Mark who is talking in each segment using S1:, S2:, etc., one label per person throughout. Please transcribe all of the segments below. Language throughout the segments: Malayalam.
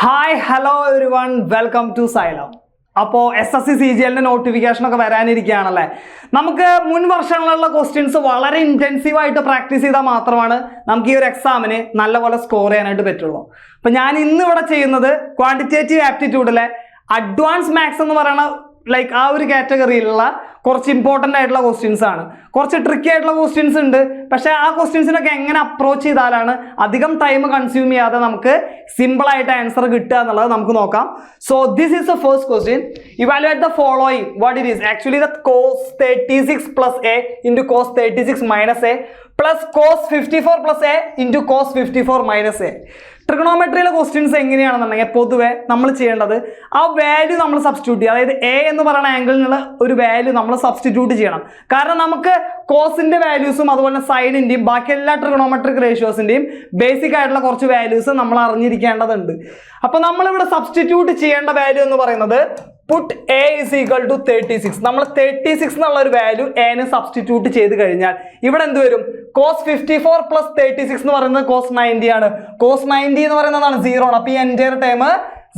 S1: Hi hello everyone welcome to Xylem. അപ്പോൾ SSC CGL നോട്ടിഫിക്കേഷനൊക്കെ വരാനിരിക്കുകയാണല്ലേ. നമുക്ക് മുൻ വർഷങ്ങളിലുള്ള ക്വസ്റ്റ്യൻസ് വളരെ ഇൻറ്റൻസീവായിട്ട് പ്രാക്ടീസ് ചെയ്താൽ മാത്രമാണ് നമുക്ക് ഈ ഒരു എക്സാമിന് നല്ലപോലെ സ്കോർ ചെയ്യാനായിട്ട് പറ്റുള്ളൂ. അപ്പം ഞാൻ ഇന്നിവിടെ ചെയ്യുന്നത് ക്വാണ്ടിറ്റേറ്റീവ് ആപ്റ്റിറ്റ്യൂഡിലെ അഡ്വാൻസ് മാത്സ് എന്ന് പറയുന്ന ആ ഒരു കാറ്റഗറിയിലുള്ള കുറച്ച് ഇമ്പോർട്ടൻ്റ് ആയിട്ടുള്ള ക്വസ്റ്റ്യൻസ് ആണ്. കുറച്ച് ട്രിക്കി ആയിട്ടുള്ള ക്വസ്റ്റ്യൻസ് ഉണ്ട്. പക്ഷേ ആ ക്വസ്റ്റ്യൻസിനൊക്കെ എങ്ങനെ അപ്രോച്ച് ചെയ്താലാണ് അധികം ടൈം കൺസ്യൂം ചെയ്യാതെ നമുക്ക് സിമ്പിളായിട്ട് ആൻസർ കിട്ടുക എന്നുള്ളത് നമുക്ക് നോക്കാം. So this is the first question. Evaluate the following what it is. Actually the cos 36 plus a into cos 36 minus a plus cos 54 plus a into cos 54 minus a. ട്രിഗണോമെട്രിയിലെ questions എങ്ങനെയാണെന്നുണ്ടെങ്കിൽ പൊതുവെ നമ്മൾ ചെയ്യേണ്ടത് ആ വാല്യൂ നമ്മൾ സബ്സ്റ്റിറ്റ്യൂട്ട് ചെയ്യുക. അതായത് എ എന്ന് പറയുന്ന ആംഗിളിനുള്ള ഒരു വാല്യൂ നമ്മൾ സബ്സ്റ്റിറ്റ്യൂട്ട് ചെയ്യണം. കാരണം നമുക്ക് കോസിന്റെ വാല്യൂസും അതുപോലെ സൈഡിന്റെയും ബാക്കി എല്ലാ ട്രിഗണോമെട്രിക് റേഷ്യോസിന്റെയും ബേസിക് ആയിട്ടുള്ള കുറച്ച് വാല്യൂസ് നമ്മൾ അറിഞ്ഞിരിക്കേണ്ടതുണ്ട്. അപ്പൊ നമ്മളിവിടെ സബ്സ്റ്റിറ്റ്യൂട്ട് ചെയ്യേണ്ട വാല്യൂ എന്ന് പറയുന്നത് put a is equal to 36. നമ്മൾ 36 എന്നുള്ള ഒരു വാല്യൂ എന് സബ്സ്റ്റിറ്റ്യൂട്ട് ചെയ്ത് കഴിഞ്ഞാൽ ഇവിടെ എന്ത് വരും? cos 54 plus 36 എന്ന് പറയുന്നത് cos 90 ആണ്. cos 90 എന്ന് പറയുന്നതാണ് 0 ആണ്. അപ്പൊ ഈ എൻറ്റയർ ടൈം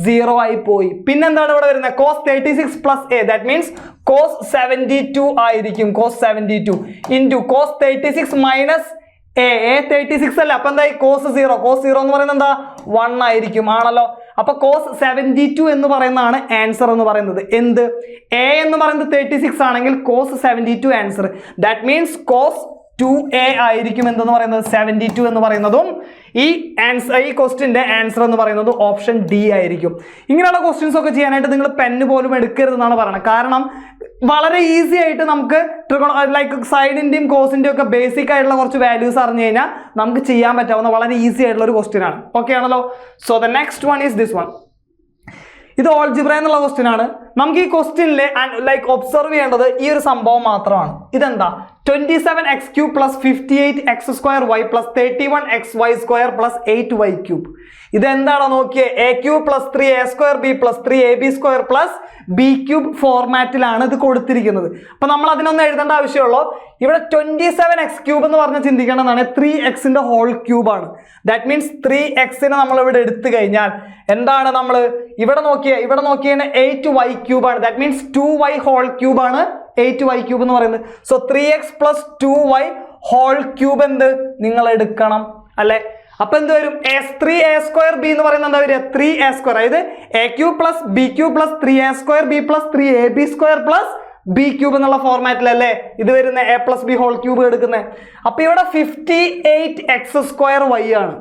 S1: 0 ആയി പോയി. പിന്നെന്താണ് ഇവിടെ വരുന്നത്? cos 36 plus a, that means cos 72 ആയിരിക്കും. cos 72 into cos 36 minus a 36 അല്ല. അപ്പൊ എന്തായി? cos 0. cos 0 എന്ന് പറയുന്നത് എന്താ? 1 ആയിരിക്കും. ആണല്ലോ. അപ്പൊ cos 72 എന്ന് പറയുന്നതാണ് ആൻസർ എന്ന് പറയുന്നത്. എന്ത്? a എന്ന് പറയുന്നത് 36 ആണെങ്കിൽ cos 72 answer. That means cos 2a ആയിരിക്കും എന്തെന്ന് പറയുന്നത് 72 എന്ന് പറയുന്നതും. ഈ ക്വസ്റ്റ്യന്റെ ആൻസർ എന്ന് പറയുന്നത് ഓപ്ഷൻ ഡി ആയിരിക്കും. ഇങ്ങനെയുള്ള ക്വസ്റ്റ്യൻസ് ഒക്കെ ചെയ്യാനായിട്ട് നിങ്ങൾ പെന്ന് പോലും എടുക്കരുതെന്നാണ് പറയുന്നത്. കാരണം വളരെ ഈസി ആയിട്ട് നമുക്ക് സൈഡിന്റെയും കോസിന്റെയും ഒക്കെ ബേസിക് ആയിട്ടുള്ള കുറച്ച് വാല്യൂസ് അറിഞ്ഞു കഴിഞ്ഞാൽ നമുക്ക് ചെയ്യാൻ പറ്റാവുന്ന വളരെ ഈസി ആയിട്ടുള്ള ഒരു ക്വസ്റ്റ്യൻ ആണ്. ഓക്കെ ആണല്ലോ. So the next one is this one. ഇത് ഓൾജിബ്ര എന്നുള്ള ക്വസ്റ്റ്യൻ ആണ്. നമുക്ക് ഈ ക്വസ്റ്റ്യനിൽ ഒബ്സർവ് ചെയ്യേണ്ടത് ഈ ഒരു സംഭവം മാത്രമാണ്. ഇതെന്താ? 27x³ plus 58x² plus 31xy² plus 8y³. ഇതെന്താണോ നോക്കിയേ? a³ plus 3a² b plus 3ab² plus b³ ഫോർമാറ്റിലാണ് ഇത് കൊടുത്തിരിക്കുന്നത്. അപ്പൊ നമ്മൾ അതിനൊന്നും എഴുതേണ്ട ആവശ്യമുള്ളൂ. ഇവിടെ 27x³ എന്ന് പറഞ്ഞ് ചിന്തിക്കേണ്ടതാണ് 3xന്റെ ഹോൾ ക്യൂബ് ആണ്. ദാറ്റ് മീൻസ് 3xനെ നമ്മൾ ഇവിടെ എടുത്തു കഴിഞ്ഞാൽ എന്താണ്? നമ്മൾ ഇവിടെ നോക്കിയേ 8y³ ആണ്. That means 2y whole cube ആണ് 8y³ എന്ന് പറയുന്നത്. So 3x plus 2y whole cube എന്ത് നിങ്ങൾ എടുക്കണം അല്ലെ? അപ്പൊ എന്ത് വരും? 3a² b എന്ന് പറയുന്നത് എന്താ വരിക? 3a². അതായത് a³ plus b³ plus 3a² b plus 3ab² plus b³ എന്നുള്ള ഫോർമാറ്റിലല്ലേ ഇത് വരുന്ന a plus b whole cube എടുക്കുന്നത്. അപ്പൊ ഇവിടെ 58x² y ആണ്.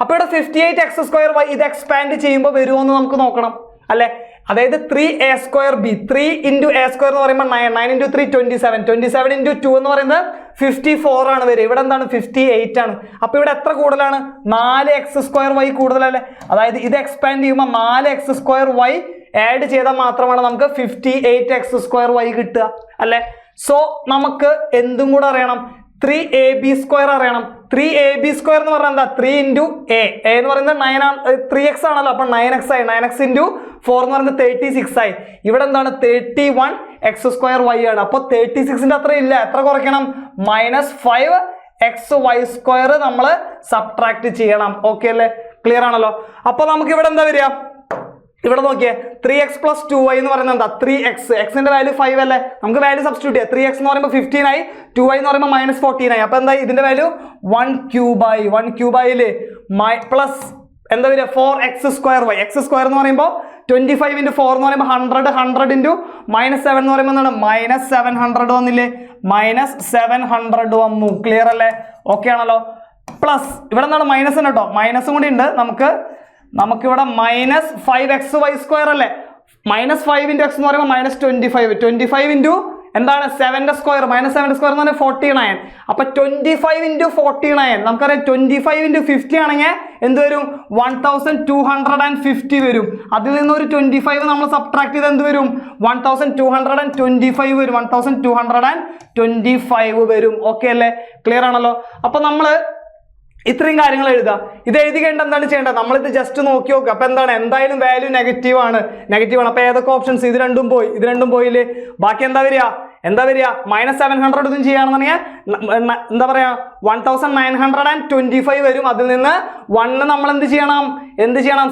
S1: അപ്പൊ ഇവിടെ 58x² y ഇത് എക്സ്പാൻഡ് ചെയ്യുമ്പോൾ വരുമോ എന്ന് നമുക്ക് നോക്കണം അല്ലെ? അതായത് 3a² b 3 into a² എന്ന് പറയുമ്പോൾ 9 into 3 27 into 2 എന്ന് പറയുന്നത് 54 ആണ് വരിക. ഇവിടെ എന്താണ്? 58 ആണ്. അപ്പൊ ഇവിടെ എത്ര കൂടുതലാണ്? 4x² y കൂടുതലല്ലേ? അതായത് ഇത് എക്സ്പാൻഡ് ചെയ്യുമ്പോൾ 4x² y ആഡ് ചെയ്താൽ മാത്രമാണ് നമുക്ക് 58x² y കിട്ടുക അല്ലെ? സോ നമുക്ക് എന്തും കൂടെ അറിയണം? 3ab² അറിയണം. 3ab² എന്ന് പറഞ്ഞാൽ എന്താ? 3 into a എന്ന് പറയുന്നത് 9 ആണ്. 3x ആണല്ലോ. അപ്പൊ 9x ആയി. 9x into 4 എന്ന് പറയുന്നത് 36 ആയി. ഇവിടെ എന്താണ്? 31x² y ആണ്. അപ്പൊ 36ന്റെ അത്ര ഇല്ല. എത്ര കുറയ്ക്കണം? -5xy² നമ്മൾ സബ്ട്രാക്ട് ചെയ്യണം. ഓക്കെ അല്ലേ? ക്ലിയർ ആണല്ലോ. അപ്പൊ നമുക്ക് ഇവിടെ എന്താ വരിക? ഇവിടെ നോക്കിയേ 3x plus 2y എന്ന് പറയുന്നത് എന്താ? 3x. എക്സിന്റെ വാല്യൂ 5 അല്ലേ? നമുക്ക് വാല്യൂ സബ്സ്റ്റിറ്റ്യൂട്ട് ചെയ്യാം. 3x എന്ന് പറയുമ്പോൾ 15 ആയി. 2y എന്ന് പറയുമ്പോൾ -14 ആയി. അപ്പൊ എന്താ? ഇതിന്റെ വാല്യൂ 1³ ആയി. 1³ ആയില്ലേ? പ്ലസ് എന്താ വരിക? 4x² y. x² എന്ന് പറയുമ്പോൾ 25 into 4 എന്ന് പറയുമ്പോൾ 100 into -7 എന്ന് പറയുമ്പോൾ എന്താണ്? -700 വന്നില്ലേ? -700 വന്നു. ക്ലിയർ അല്ലേ? ഓക്കെ ആണല്ലോ. പ്ലസ് ഇവിടെ എന്താണ്? മൈനസ് ഉണ്ട് കേട്ടോ. മൈനസും കൂടി ഉണ്ട്. നമുക്കിവിടെ -5xy² അല്ലേ? -5 into x എന്ന് പറയുമ്പോൾ -25 into എന്താണ്? 7ന്റെ സ്ക്വയർ. -7ന്റെ സ്ക്വയർ എന്ന് പറഞ്ഞാൽ 49. അപ്പൊ 25 into 49 നമുക്കറിയാം. 25 into 50 ആണെങ്കിൽ എന്ത് വരും? 1250 വരും. അതിൽ നിന്ന് ഒരു 25 നമ്മൾ സബ്ട്രാക്ട് ചെയ്ത് എന്ത് വരും? 1225 വരും. 1225 വരും. ഓക്കെ അല്ലേ? ക്ലിയർ ആണല്ലോ. അപ്പൊ നമ്മള് ഇത്രയും കാര്യങ്ങൾ എഴുതാം. ഇത് എഴുതി കഴിഞ്ഞാൽ എന്താണ് ചെയ്യേണ്ടത്? നമ്മളിത് ജസ്റ്റ് നോക്കി നോക്കുക. അപ്പൊ എന്താണ്? എന്തായാലും വാല്യൂ നെഗറ്റീവ് ആണ്. അപ്പൊ ഏതൊക്കെ ഓപ്ഷൻസ്? ഇത് രണ്ടും പോയില്ലേ? ബാക്കി എന്താ വരിക? എന്താ വരിക? -700 ഇതും ചെയ്യുകയാണെന്നുണ്ടെങ്കിൽ എന്താ പറയുക 1925 വരും. അതിൽ നിന്ന് 1 നമ്മൾ എന്ത് ചെയ്യണം?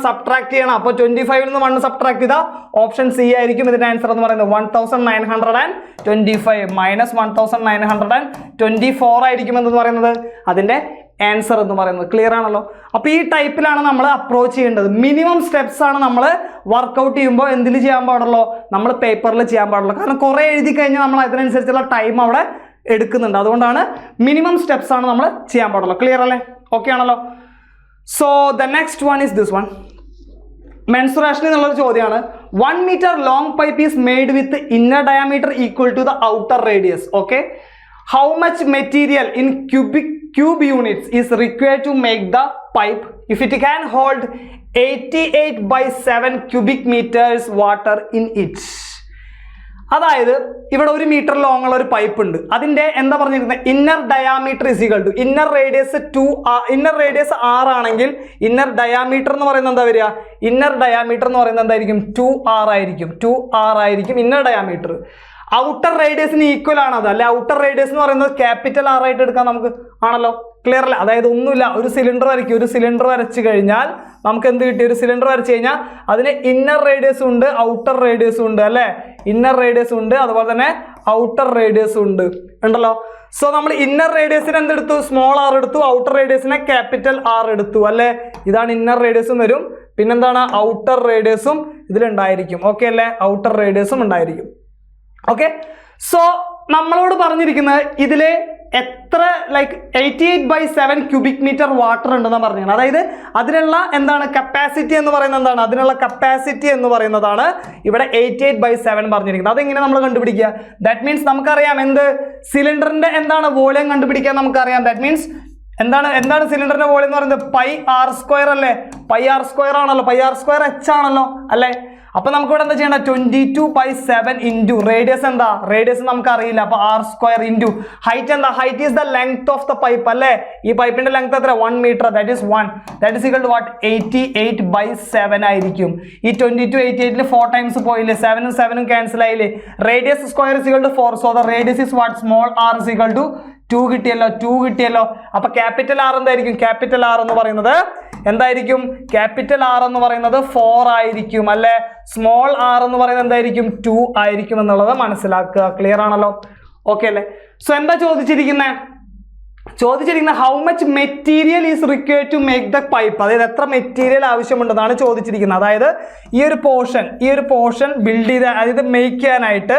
S1: സബ്ട്രാക്ട് ചെയ്യണം. അപ്പോൾ 25 നിന്ന് 1 സബ്ട്രാക്ട് ചെയ്താൽ ഓപ്ഷൻ സി ആയിരിക്കും ഇതിന്റെ ആൻസർ എന്ന് പറയുന്നത്. 1925 മൈനസ് 1924 ആയിരിക്കും എന്ന് പറയുന്നത് അതിന്റെ ആൻസർ എന്ന് പറയുന്നത്. ക്ലിയർ ആണല്ലോ? അപ്പോൾ ഈ ടൈപ്പിലാണ് നമ്മൾ അപ്രോച്ച് ചെയ്യേണ്ടത്. മിനിമം സ്റ്റെപ്സ് ആണ് നമ്മൾ വർക്കൗട്ട് ചെയ്യുമ്പോൾ എന്തിൽ ചെയ്യാൻ പാടുള്ളൂ? നമ്മൾ പേപ്പറിൽ ചെയ്യാൻ പാടുള്ളൂ. കാരണം കുറേ എഴുതി കഴിഞ്ഞാൽ നമ്മൾ അതിനനുസരിച്ചുള്ള ടൈം അവിടെ എടുക്കുന്നുണ്ട്. അതുകൊണ്ടാണ് മിനിമം സ്റ്റെപ്സ് ആണ് നമ്മൾ ചെയ്യാൻ പാടുള്ളൂ. ക്ലിയർ അല്ലേ? ഓക്കെ ആണല്ലോ? So the next one is this one. Mensuration എന്നുള്ളൊരു ചോദ്യമാണ്. 1 meter long pipe is made with inner diameter equal to the outer radius. Okay, how much material in cube units is required to make the pipe if it can hold 88/7 cubic meters water in it? അതായത് ഇവിടെ 1 meter ലോങ് ഉള്ള ഒരു പൈപ്പ് ഉണ്ട്. അതിന്റെ എന്താ പറഞ്ഞിരിക്കുന്നത്? Inner diameter is equal to inner radius 6 ആണെങ്കിൽ ഇന്നർ ഡയാമീറ്റർ എന്ന് പറയുന്നത് എന്താ വരിക? ഇന്നർ ഡയാമീറ്റർ എന്ന് പറയുന്നത് എന്തായിരിക്കും? 2r ആയിരിക്കും ഇന്നർ ഡയാമീറ്റർ. ഔട്ടർ റേഡിയസിന് ഈക്വൽ ആണ് അത്, അല്ലെ? ഔട്ടർ റേഡിയസ് എന്ന് പറയുന്നത് ക്യാപിറ്റൽ R ആയിട്ട് എടുക്കാം നമുക്ക്, ആണല്ലോ? ക്ലിയർ അല്ലേ? അതായത് ഒന്നുമില്ല, ഒരു സിലിണ്ടർ വരച്ചു കഴിഞ്ഞാൽ നമുക്ക് എന്ത് കിട്ടി? ഒരു സിലിണ്ടർ വരച്ചു കഴിഞ്ഞാൽ അതിന് ഇന്നർ റേഡിയസും ഉണ്ട് ഔട്ടർ റേഡിയസും ഉണ്ട്, അല്ലേ? ഇന്നർ റേഡിയസ് ഉണ്ട്, അതുപോലെ തന്നെ ഔട്ടർ റേഡിയസും ഉണ്ടല്ലോ. സോ നമ്മൾ ഇന്നർ റേഡിയസിന് എന്തെടുത്തു? സ്മോൾ r എടുത്തു. ഔട്ടർ റേഡിയസിനെ ക്യാപിറ്റൽ R എടുത്തു, അല്ലേ? ഇതാണ് ഇന്നർ റേഡിയസും വരും. പിന്നെന്താണ്? ഔട്ടർ റേഡിയസും ഇതിലുണ്ടായിരിക്കും. ഓക്കെ അല്ലേ? ഔട്ടർ റേഡിയസും ഉണ്ടായിരിക്കും. ഓക്കെ, സോ നമ്മളോട് പറഞ്ഞിരിക്കുന്നത് ഇതില് എത്ര 88/7 ക്യൂബിക് മീറ്റർ വാട്ടർ ഉണ്ടെന്ന് പറഞ്ഞിരിക്കുന്നത്. അതായത് അതിനുള്ള എന്താണ് കപ്പാസിറ്റി എന്ന് പറയുന്നത്? എന്താണ് അതിനുള്ള കപ്പാസിറ്റി എന്ന് പറയുന്നതാണ് ഇവിടെ 88/7 പറഞ്ഞിരിക്കുന്നത്. അതെങ്ങനെ നമ്മൾ കണ്ടുപിടിക്കുക? ദാറ്റ് മീൻസ് നമുക്കറിയാം എന്ത്? സിലിണ്ടറിന്റെ എന്താണ് വോളിയം കണ്ടുപിടിക്കാൻ നമുക്കറിയാം. ദാറ്റ് മീൻസ് എന്താണ് സിലിണ്ടറിന്റെ വോളിയം എന്ന് പറയുന്നത്? πr² അല്ലേ? πr² ആണല്ലോ. πr² h ആണല്ലോ, അല്ലേ? അപ്പൊ നമുക്ക് ഇവിടെ എന്താ ചെയ്യേണ്ടത്? 22/7 ഇൻറ്റു റേഡിയസ്. എന്താ റേഡിയസ് നമുക്ക് അറിയില്ല. അപ്പൊ r² ഇൻറ്റു ഹൈറ്റ്. എന്താ height? Is the length of the pipe, അല്ലേ? ഈ പൈപ്പിന്റെ ലെങ്ത് എത്ര? 1 meter. That is 1. That is equal to what? 88/7 ആയിരിക്കും. ഈ 22 88 4 ടൈംസ് പോയില്ലേ? 7 ഉം 7 ഉം ക്യാൻസൽ ആയില്ലേ? Radius square is equal to 4. So the radius is what? Small r is equal to 2 കിട്ടിയല്ലോ. അപ്പൊ ക്യാപിറ്റൽ R എന്തായിരിക്കും? ക്യാപിറ്റൽ R എന്ന് പറയുന്നത് എന്തായിരിക്കും? ക്യാപിറ്റൽ R എന്ന് പറയുന്നത് 4 ആയിരിക്കും, അല്ലെ? സ്മോൾ r എന്ന് പറയുന്നത് എന്തായിരിക്കും? 2 ആയിരിക്കും എന്നുള്ളത് മനസ്സിലാക്കുക. ക്ലിയർ ആണല്ലോ? ഓക്കെ അല്ലേ? സോ എന്താ ചോദിച്ചിരിക്കുന്നത്? How much material is required to make the pipe. അതായത് എത്ര മെറ്റീരിയൽ ആവശ്യമുണ്ടെന്നാണ് ചോദിച്ചിരിക്കുന്നത്. അതായത് ഈ ഒരു പോർഷൻ ബിൽഡ് ചെയ്ത്, അതായത് മേക്ക് ചെയ്യാനായിട്ട്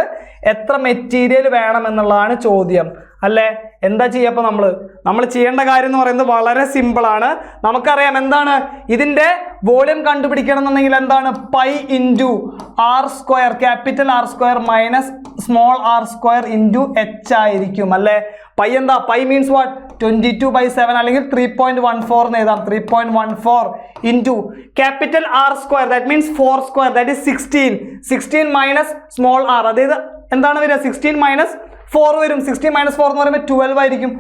S1: എത്ര മെറ്റീരിയൽ വേണം എന്നുള്ളതാണ് ചോദ്യം, അല്ലേ? എന്താ ചെയ്യുക? അപ്പോൾ നമ്മൾ ചെയ്യേണ്ട കാര്യം എന്ന് പറയുന്നത് വളരെ സിമ്പിൾ ആണ്. നമുക്കറിയാം എന്താണ് ഇതിന്റെ വോളിയം കണ്ടുപിടിക്കണം എന്നുണ്ടെങ്കിൽ എന്താണ്? Pi into r², capital R² minus small r² into h ആയിരിക്കും, അല്ലേ? പൈ എന്താ? Pi means what? 22/7 അല്ലെങ്കിൽ 3.14 എന്ന് എഴുതാം. 3.14 into capital R², that means 4², that is 16 minus small r. അതായത് എന്താണ് വരിക? 16 മൈനസ് 4 വരും. 16 മൈനസ് 4 എന്ന് പറയുമ്പോൾ 12 ആയിരിക്കും.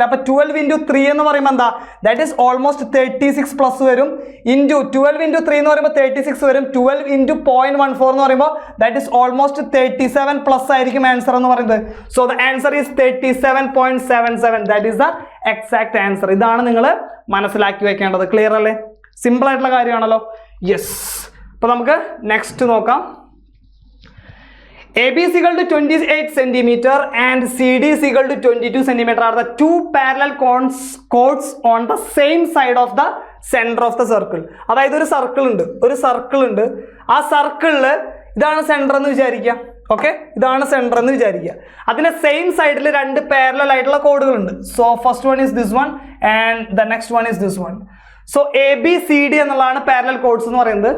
S1: അപ്പൊ 12 ഇൻറ്റു 3 എന്ന് പറയുമ്പോൾ എന്താ? ദാറ്റ് ഈസ് ഓൾമോസ്റ്റ് 36 പ്ലസ് വരും. ഇൻറ്റു 12 ഇൻറ്റു 3 എന്ന് പറയുമ്പോൾ 36 വരും. 12 ഇൻറ്റു 0.14 എന്ന് പറയുമ്പോൾ ദാറ്റ് ഈസ് ഓൾമോസ്റ്റ് 37 പ്ലസ് ആയിരിക്കും ആൻസർ എന്ന് പറയുന്നത്. So the answer is 37.77. That is the exact answer. ഇതാണ് നിങ്ങൾ മനസ്സിലാക്കി വെക്കേണ്ടത്. ക്ലിയർ അല്ലേ? സിമ്പിൾ ആയിട്ടുള്ള കാര്യമാണല്ലോ. യെസ്. അപ്പൊ നമുക്ക് നെക്സ്റ്റ് നോക്കാം. AB is equal to 28 centimeter and CD is equal to 22 centimeter are the two parallel chords on the same side of the center of the circle. അതായത് ഒരു സർക്കിൾ ഉണ്ട്. ആ സർക്കിളില് ഇതാണ് സെന്റർ എന്ന് വിചാരിക്കുക. ഓക്കെ, ഇതാണ് സെന്റർ എന്ന് വിചാരിക്കുക. അതിന്റെ സെയിം സൈഡിൽ 2 പാരലൽ ആയിട്ടുള്ള കോഡുകളുണ്ട്. So first one is this one and the next one is this one. So ABCD എന്നുള്ളതാണ് പാരലൽ കോഡ്സ് എന്ന് പറയുന്നത്.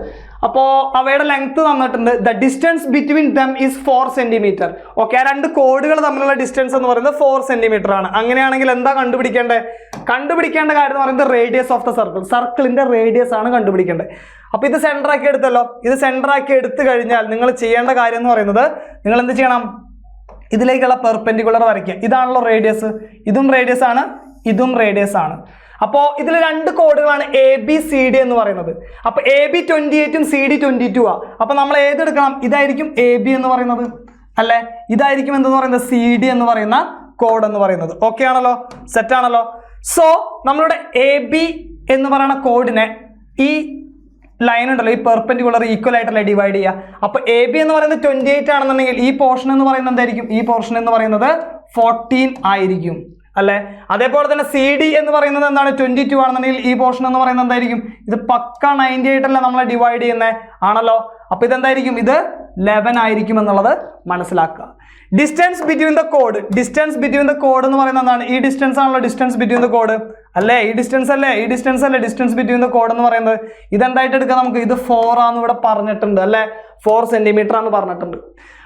S1: അപ്പോൾ അവയുടെ ലെങ്ത് തന്നിട്ടുണ്ട്. The distance between them is 4 centimeter. Okay, ആ 2 കോഡുകൾ തമ്മിലുള്ള ഡിസ്റ്റൻസ് എന്ന് പറയുന്നത് 4 centimeter ആണ്. അങ്ങനെയാണെങ്കിൽ എന്താ കണ്ടുപിടിക്കേണ്ട കാര്യം എന്ന് പറയുന്നത് റേഡിയസ് ഓഫ് ദ സർക്കിൾ. സർക്കിളിന്റെ റേഡിയസ് ആണ് കണ്ടുപിടിക്കേണ്ടത്. അപ്പോൾ ഇത് സെന്റർ ആക്കി എടുത്തല്ലോ. ഇത് സെന്റർ ആക്കി എടുത്തു കഴിഞ്ഞാൽ നിങ്ങൾ ചെയ്യേണ്ട കാര്യം എന്ന് പറയുന്നത് നിങ്ങൾ എന്ത് ചെയ്യണം? ഇതിലേക്കുള്ള പെർപെൻഡിക്കുലർ വരയ്ക്കുക. ഇതാണല്ലോ റേഡിയസ്. ഇതും റേഡിയസ് ആണ്, ഇതും റേഡിയസ് ആണ്. അപ്പോൾ ഇതിൽ 2 കോഡുകളാണ് ABCD എന്ന് പറയുന്നത്. അപ്പോൾ AB 28 ഉം CD 22 ആ. അപ്പോൾ നമ്മൾ ഏതെടുക്കണം? ഇതായിരിക്കും AB എന്ന് പറയുന്നത്. അല്ലേ? ഇതായിരിക്കും എന്തെന്ന് പറയുന്നത് CD എന്ന് പറയുന്ന കോഡ് എന്ന് പറയുന്നത്. ഓക്കെ ആണല്ലോ, സെറ്റ് ആണല്ലോ. സോ നമ്മളുടെ AB എന്ന് പറയുന്ന കോഡിനെ ഈ ലൈൻ ഉണ്ടല്ലോ, ഈ പെർപെൻഡിക്കുലർ ഈക്വൽ ആയിട്ടല്ലേ ഡിവൈഡ് ചെയ്യുക. അപ്പോൾ AB എന്ന് പറയുന്നത് 28 ആണെന്നുണ്ടെങ്കിൽ ഈ പോർഷൻ എന്ന് പറയുന്നത് എന്തായിരിക്കും? ഈ പോർഷൻ എന്ന് പറയുന്നത് 14 ആയിരിക്കും അല്ലേ? അതേപോലെ തന്നെ CD എന്ന് പറയുന്നത് എന്താണ്? 22 ആണെന്നുണ്ടെങ്കിൽ ഈ പോർഷൻ എന്ന് പറയുന്നത് എന്തായിരിക്കും? ഇത് പക്ക 98 അല്ലേ നമ്മളെ ഡിവൈഡ് ചെയ്യുന്നത് ആണല്ലോ. അപ്പോൾ ഇതെന്തായിരിക്കും? ഇത് 11 ആയിരിക്കും എന്നുള്ളത് മനസ്സിലാക്കുക. Distance between the code, distance between the code എന്ന് പറയുന്നത് എന്താണ്? ഈ ഡിസ്റ്റൻസ് ആണല്ലോ ഡിസ്റ്റൻസ് ബിറ്റ്വീൻ ദ കോഡ് അല്ലേ? ഈ ഡിസ്റ്റൻസ് അല്ലേ? ഈ ഡിസ്റ്റൻസ് അല്ലേ ഡിസ്റ്റൻസ് ബിറ്റ്വീൻ ദ കോഡ് എന്ന് പറയുന്നത്? ഇതെന്തായിട്ട് എടുക്കാം നമുക്ക്? ഇത് 4 ആണെന്ന് ഇവിടെ പറഞ്ഞിട്ടുണ്ട് അല്ലേ? 4 സെന്റിമീറ്റർ ആണെന്ന് പറഞ്ഞിട്ടുണ്ട്.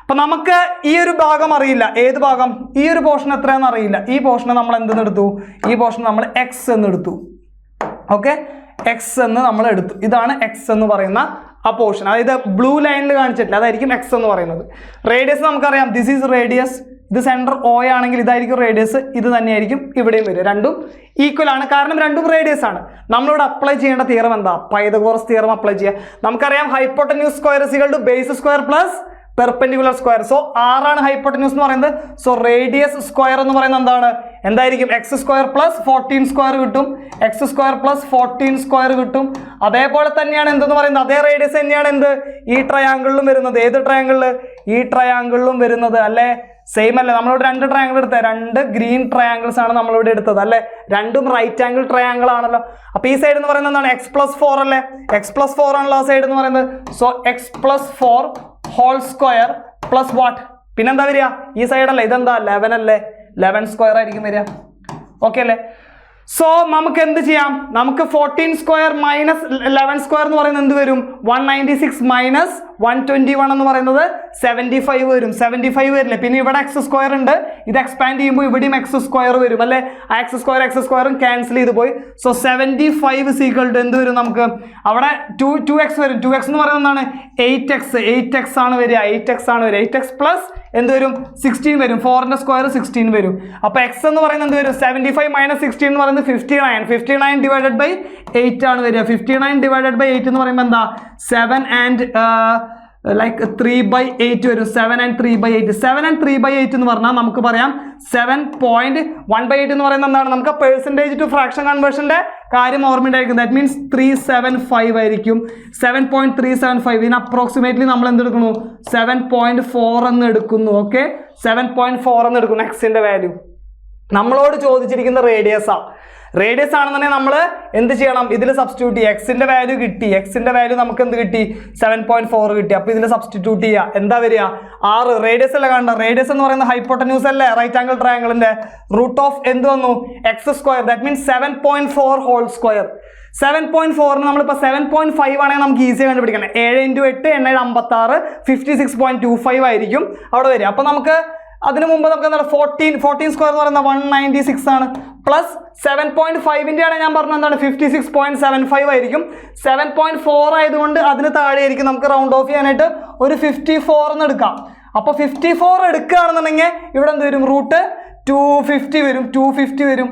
S1: അപ്പൊ നമുക്ക് ഈ ഒരു ഭാഗം അറിയില്ല. ഏത് ഭാഗം? ഈ ഒരു പോർഷൻ എത്രയാണെന്ന് അറിയില്ല. ഈ പോർഷനെ നമ്മൾ എന്തെന്ന് എടുത്തു? ഈ പോർഷൻ നമ്മൾ എക്സ് എന്ന് എടുത്തു. ഓക്കെ, എക്സ് എന്ന് നമ്മൾ എടുത്തു. ഇതാണ് എക്സ് എന്ന് പറയുന്ന ആ പോർഷൻ. അതായത് ബ്ലൂ ലൈനിൽ കാണിച്ചിട്ടില്ല, അതായിരിക്കും എക്സ് എന്ന് പറയുന്നത്. റേഡിയസ് നമുക്കറിയാം, ദിസ് ഈസ് റേഡിയസ്. ഇത് സെൻറ്റർ O ആണെങ്കിൽ ഇതായിരിക്കും റേഡിയസ്. ഇത് തന്നെയായിരിക്കും ഇവിടെയും വരിക. രണ്ടും ഈക്വൽ ആണ്, കാരണം രണ്ടും റേഡിയസ് ആണ്. നമ്മളിവിടെ അപ്ലൈ ചെയ്യേണ്ട തിയറം എന്താ? പൈതഗോറസ് തിയറം അപ്ലൈ ചെയ്യുക. നമുക്കറിയാം hypotenuse square is equal to base square plus perpendicular square. So ആറാണ് ഹൈപ്പോട്ടന്യൂസ് എന്ന് പറയുന്നത്. സോ റേഡിയസ് സ്ക്വയർ എന്ന് പറയുന്നത് എന്താണ്? എന്തായിരിക്കും? എക്സ് സ്ക്വയർ പ്ലസ് 14 സ്ക്വയർ കിട്ടും. എക്സ് സ്ക്വയർ പ്ലസ് 14 സ്ക്വയർ കിട്ടും. അതേപോലെ തന്നെയാണ് എന്തെന്ന് പറയുന്നത്? അതേ റേഡിയസ് തന്നെയാണ് എന്ത് ഈ ട്രയാങ്കിളിലും വരുന്നത്. ഏത് ട്രയാങ്കിളിൽ? ഈ ട്രയാങ്കിളിലും വരുന്നത് അല്ലേ? സെയിം അല്ലേ? നമ്മളിവിടെ 2 ട്രയാങ്കിൾ എടുത്തത്, 2 ഗ്രീൻ ട്രയാങ്കിൾസ് ആണ് നമ്മളിവിടെ എടുത്തത് അല്ലേ? രണ്ടും റൈറ്റ് ആംഗിൾ ട്രയാങ്കിൾ ആണല്ലോ. അപ്പൊ ഈ സൈഡ് എന്ന് പറയുന്നത് എന്താണ്? x+4 അല്ലേ? x+4 ആണല്ലോ ആ സൈഡ് എന്ന് പറയുന്നത്. So x+4 whole square plus what? പിന്നെന്താ വരിക? ഈ സൈഡ് അല്ലേ? ഇതെന്താ? 11 അല്ലേ? 11 സ്ക്വയർ ആയിരിക്കും വരിക. ഓക്കെ അല്ലേ? സോ നമുക്ക് എന്ത് ചെയ്യാം? നമുക്ക് 14 സ്ക്വയർ മൈനസ് 11 സ്ക്വയർ എന്ന് പറയുന്നത് എന്ത് വരും? 196 മൈനസ് 121 എന്ന് പറയുന്നത് 75 വരും. 75 വരില്ലേ? പിന്നെ ഇവിടെ എക്സ് സ്ക്വയർ ഉണ്ട്. ഇത് എക്സ്പാൻഡ് ചെയ്യുമ്പോൾ ഇവിടെയും എക്സ് സ്ക്വയർ വരും അല്ലേ? ആ എക്സ് സ്ക്വയറും ക്യാൻസൽ ചെയ്ത് പോയി. സോ 75 ഈക്വൽ ടു എന്ത് വരും നമുക്ക്? അവിടെ 2x വരും. 2x എന്ന് പറയുന്നത് എന്താണ്? 8x ആണ് വരിക. 8x ആണ് വരിക. 8x പ്ലസ് എന്ത് വരും? 16 വരും. 4ന്റെ സ്ക്വയർ 16 വരും. അപ്പോൾ എക്സ് എന്ന് പറയുന്നത് എന്ത് വരും? 75 മൈനസ് 16 എന്ന് പറയുന്നത് 59. 59 ഡിവൈഡഡ് ബൈ 8 ആണ് വരിക. 59 ഡിവൈഡഡ് ബൈ 8 എന്ന് പറയുമ്പോൾ എന്താ? 7 ആൻഡ് 3/8 വരും. 7 and 3/8. 7 and 3/8 എന്ന് പറഞ്ഞാൽ നമുക്ക് പറയാം 7.1/8 എന്ന് പറയുന്നത് എന്താണ്? നമുക്ക് പെർസെൻറ്റേജ് ടു ഫ്രാക്ഷൻ കൺവേർഷന്റെ കാര്യം ഓർമ്മയുണ്ടായിരിക്കും. ദാറ്റ് മീൻസ് 375 ആയിരിക്കും. 7.375. ഇതിന് അപ്രോക്സിമേറ്റ്ലി നമ്മൾ എന്തെടുക്കുന്നു? 7.4 എന്ന് എടുക്കുന്നു. ഓക്കെ, 7.4 എന്ന് എടുക്കുന്നു എക്സിന്റെ വാല്യൂ. നമ്മളോട് ചോദിച്ചിരിക്കുന്ന റേഡിയസാ. റേഡിയസ് ആണെന്നുണ്ടെങ്കിൽ നമ്മൾ എന്ത് ചെയ്യണം? ഇതിൽ സബ്സ്റ്റിറ്റ്യൂട്ട് ചെയ്യുക. എക്സിന്റെ വാല്യൂ കിട്ടി. എക്സിന്റെ വാല്യൂ നമുക്ക് എന്ത് കിട്ടി? 7.4 കിട്ടി. അപ്പോൾ ഇതിൽ സബ്സ്റ്റിറ്റ്യൂട്ട് ചെയ്യുക. എന്താ വരിക? 6. റേഡിയസ് അല്ല കണ്ട? റേഡിയസ് എന്ന് പറയുന്നത് ഹൈപ്പോട്ടന്യൂസ് അല്ലേ? റൈറ്റ് ആംഗിൾ ട്രയാംഗിളിന്റെ റൂട്ട് ഓഫ് എന്ത് വന്നു? X square. That means 7.4 whole square. 7.4 നമ്മളിപ്പോൾ 7.5 ആണെങ്കിൽ നമുക്ക് ഈസി കണ്ടുപിടിക്കണം. 7 × 8 8 56 56.25 ആയിരിക്കും അവിടെ വരിക. അപ്പോൾ നമുക്ക് അതിന് മുമ്പ് നമുക്ക് എന്താണ്? 14 സ്ക്വയർ എന്ന് പറയുന്നത് 196 ആണ്. പ്ലസ് 7.5ന്റെ ആണ് ഞാൻ പറഞ്ഞത് എന്താണ്? 56.75 ആയിരിക്കും. 7.4 ആയതുകൊണ്ട് അതിന് താഴെ ആയിരിക്കും. നമുക്ക് റൗണ്ട് ഓഫ് ചെയ്യാനായിട്ട് ഒരു 54 എന്ന് എടുക്കാം. അപ്പോൾ 54 എടുക്കുകയാണെന്നുണ്ടെങ്കിൽ ഇവിടെ എന്ത് വരും? റൂട്ട് 250 വരും. 250 വരും.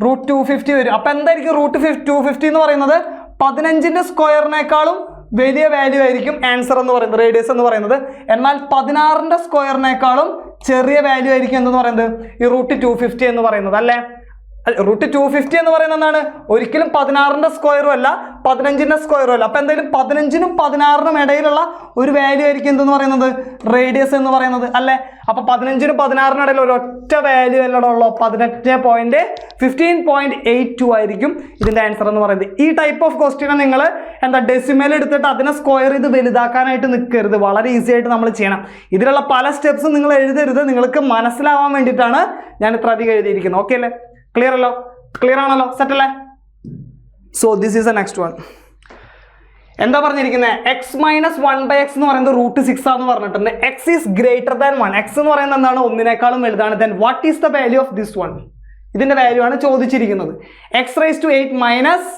S1: റൂട്ട് 250 വരും. അപ്പോൾ എന്തായിരിക്കും റൂട്ട് 250 എന്ന് പറയുന്നത്? 15ന്റെ സ്ക്വയറിനേക്കാളും വലിയ വാല്യൂ ആയിരിക്കും ആൻസർ എന്ന് പറയുന്നത്, റേഡിയസ് എന്ന് പറയുന്നത്. എന്നാൽ 16ന്റെ സ്ക്വയറിനേക്കാളും ചെറിയ വാല്യൂ ആയിരിക്കും എന്തെന്ന് പറയുന്നത്? ഈ റൂട്ട് 250 എന്ന് പറയുന്നത് അല്ലേ? റൂട്ട് 250 എന്ന് പറയുന്നത് എന്താണ്? ഒരിക്കലും 16ന്റെ സ്ക്വയറും അല്ല, 15ന്റെ സ്ക്വയറും അല്ല. അപ്പോൾ എന്തായാലും 15നും 16നും ഇടയിലുള്ള ഒരു വാല്യൂ ആയിരിക്കും എന്തെന്ന് പറയുന്നത്? റേഡിയസ് എന്ന് പറയുന്നത് അല്ലേ? അപ്പോൾ 15നും 16നും ഇടയിൽ ഒരു ഒറ്റ വാല്യൂ അല്ലടോ ഉള്ളൂ. 15.82 ആയിരിക്കും ഇതിന്റെ ആൻസർ എന്ന് പറയുന്നത്. ഈ ടൈപ്പ് ഓഫ് ക്വസ്റ്റ്യനെ നിങ്ങൾ എന്താ ഡെസിമൽ എടുത്തിട്ട് അതിനെ സ്ക്വയർ ചെയ്ത് വലുതാക്കാനായിട്ട് നിൽക്കരുത്. വളരെ ഈസി ആയിട്ട് നമ്മൾ ചെയ്യണം. ഇതിലുള്ള പല സ്റ്റെപ്സും നിങ്ങൾ എഴുതരുത്. നിങ്ങൾക്ക് മനസ്സിലാവാൻ വേണ്ടിയിട്ടാണ് ഞാൻ ഇത്ര അധികം എഴുതിയിരിക്കുന്നത്. ഓക്കെ അല്ലേ? ക്ലിയർ അല്ലോ? ക്ലിയർ ആണല്ലോ? സെറ്റ് അല്ലേ? So this is the next one. എന്താ പറഞ്ഞിരിക്കുന്നത്? എക്സ് മൈനസ് 1/x എന്ന് പറയുന്നത് റൂട്ട് 6 ആണെന്ന് പറഞ്ഞിട്ടുണ്ട്. X is greater than 1. X എന്ന് പറയുന്നത് എന്താണ്? ഒന്നിനേക്കാളും വലുതാണ്. Then what is the value of this one? ഇതിന്റെ വാല്യൂ ആണ് ചോദിച്ചിരിക്കുന്നത്. x⁻8 minus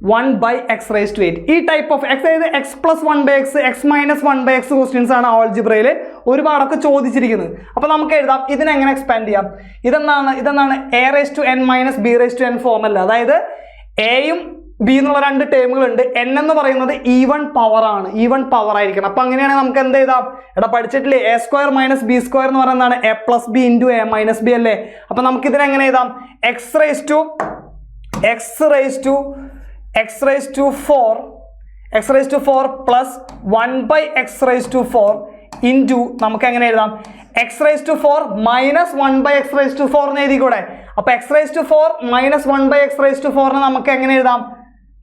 S1: 1/x⁻8. ഈ ടൈപ്പ് ഓഫ് എക്സ്, അതായത് x+1/x, x-1/x ക്വസ്റ്റ്യൻസ് ആണ് ആൾജിബ്രയിൽ ഒരുപാടൊക്കെ ചോദിച്ചിരിക്കുന്നത്. അപ്പോൾ നമുക്ക് എഴുതാം. ഇതിനെങ്ങനെ എക്സ്പാൻഡ് ചെയ്യാം? ഇതെന്താണ്? a⁻n - b⁻n ഫോം അല്ല. അതായത് എയും ബി എന്നുള്ള രണ്ട് ടേമുകളുണ്ട്. എൻ എന്ന് പറയുന്നത് ഈവൺ പവർ ആണ്, ഈവൺ പവർ ആയിരിക്കണം. അപ്പൊ അങ്ങനെയാണെങ്കിൽ നമുക്ക് എന്ത് എഴുതാം? എടാ പഠിച്ചിട്ടില്ലേ, a square minus b square എന്ന് പറയുന്നതാണ് a plus b into a minus b അല്ലേ? അപ്പൊ നമുക്ക് ഇതിനെ എങ്ങനെ എഴുതാം? X raise to 4 plus 1/x⁴ into നമുക്ക് എങ്ങനെ എഴുതാം? x⁴ മൈനസ് 1/x⁴ എന്ന് എഴുതിക്കൂടെ? അപ്പൊ x⁴ മൈനസ് 1/x⁴ നമുക്ക് എങ്ങനെ എഴുതാം?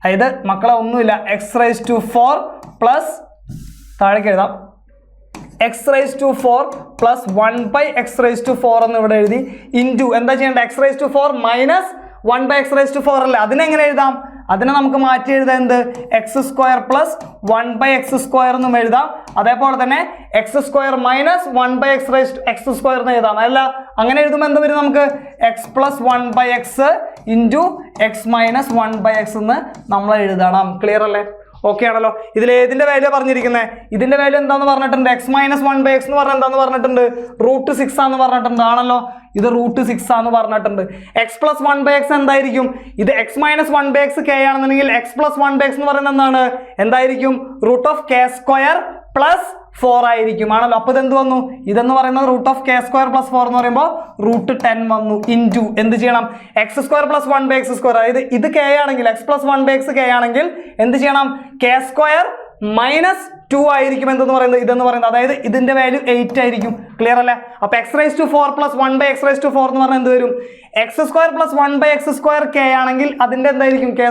S1: അതായത് മക്കളെ ഒന്നുമില്ല, x⁴ പ്ലസ് താഴേക്ക് എഴുതാം, x⁴ പ്ലസ് 1/x⁴ എന്ന് ഇവിടെ എഴുതി ഇൻറ്റു എന്താ ചെയ്യേണ്ടത്? x⁴ മൈനസ് 1/x⁴ അല്ലേ? അതിനെങ്ങനെ എഴുതാം? അതിനെ നമുക്ക് മാറ്റി എഴുതാം എന്ത്? x² പ്ലസ് 1/x² എന്നും എഴുതാം. അതേപോലെ തന്നെ x² മൈനസ് 1/x² എന്ന് എഴുതാം. അല്ല അങ്ങനെ എഴുതുമ്പോൾ എന്ത് വരും? നമുക്ക് x plus 1/x into x minus 1/x എന്ന് നമ്മൾ എഴുതണം. ക്ലിയർ അല്ലേ? ഓക്കെ ആണല്ലോ? ഇതിൽ ഏതിന്റെ വാല്യൂ പറഞ്ഞിരിക്കുന്നത്? ഇതിന്റെ വാല്യൂ എന്താന്ന് പറഞ്ഞിട്ടുണ്ട്? x മൈനസ് 1/x എന്ന് പറഞ്ഞാൽ എന്താന്ന് പറഞ്ഞിട്ടുണ്ട്? √6 ആണെന്ന് പറഞ്ഞിട്ടുണ്ട്. ആണല്ലോ, ഇത് √6 ആണെന്ന് പറഞ്ഞിട്ടുണ്ട്. x പ്ലസ് 1/x എന്തായിരിക്കും? ഇത് x മൈനസ് 1/x k ആണെന്നുണ്ടെങ്കിൽ x പ്ലസ് 1/x എന്ന് പറയുന്നത് എന്താണ്? എന്തായിരിക്കും? √k² പ്ലസ് 4 ആയിരിക്കും. ആണല്ലോ? അപ്പൊ ഇതെന്ത് വന്നു? ഇതെന്ന് പറയുന്നത് √k² പ്ലസ് 4 എന്ന് പറയുമ്പോൾ √10 വന്നു ഇൻറ്റു എന്ത് ചെയ്യണം? x² plus 1/x². അതായത് ഇത് k ആണെങ്കിൽ x പ്ലസ് 1/x k ആണെങ്കിൽ എന്ത് ചെയ്യണം? k² മൈനസ് 2 ആയിരിക്കും എന്തെന്ന് പറയുന്നത്, ഇതെന്ന് പറയുന്നത്. അതായത് ഇതിന്റെ വാല്യൂ 8 ആയിരിക്കും. ക്ലിയർ അല്ലേ? അപ്പൊ x⁴ പ്ലസ് 1/x⁴ എന്ന് പറഞ്ഞാൽ എന്ത് വരും? x² പ്ലസ് 1/x² k ആണെങ്കിൽ അതിന്റെ എന്തായിരിക്കും? k²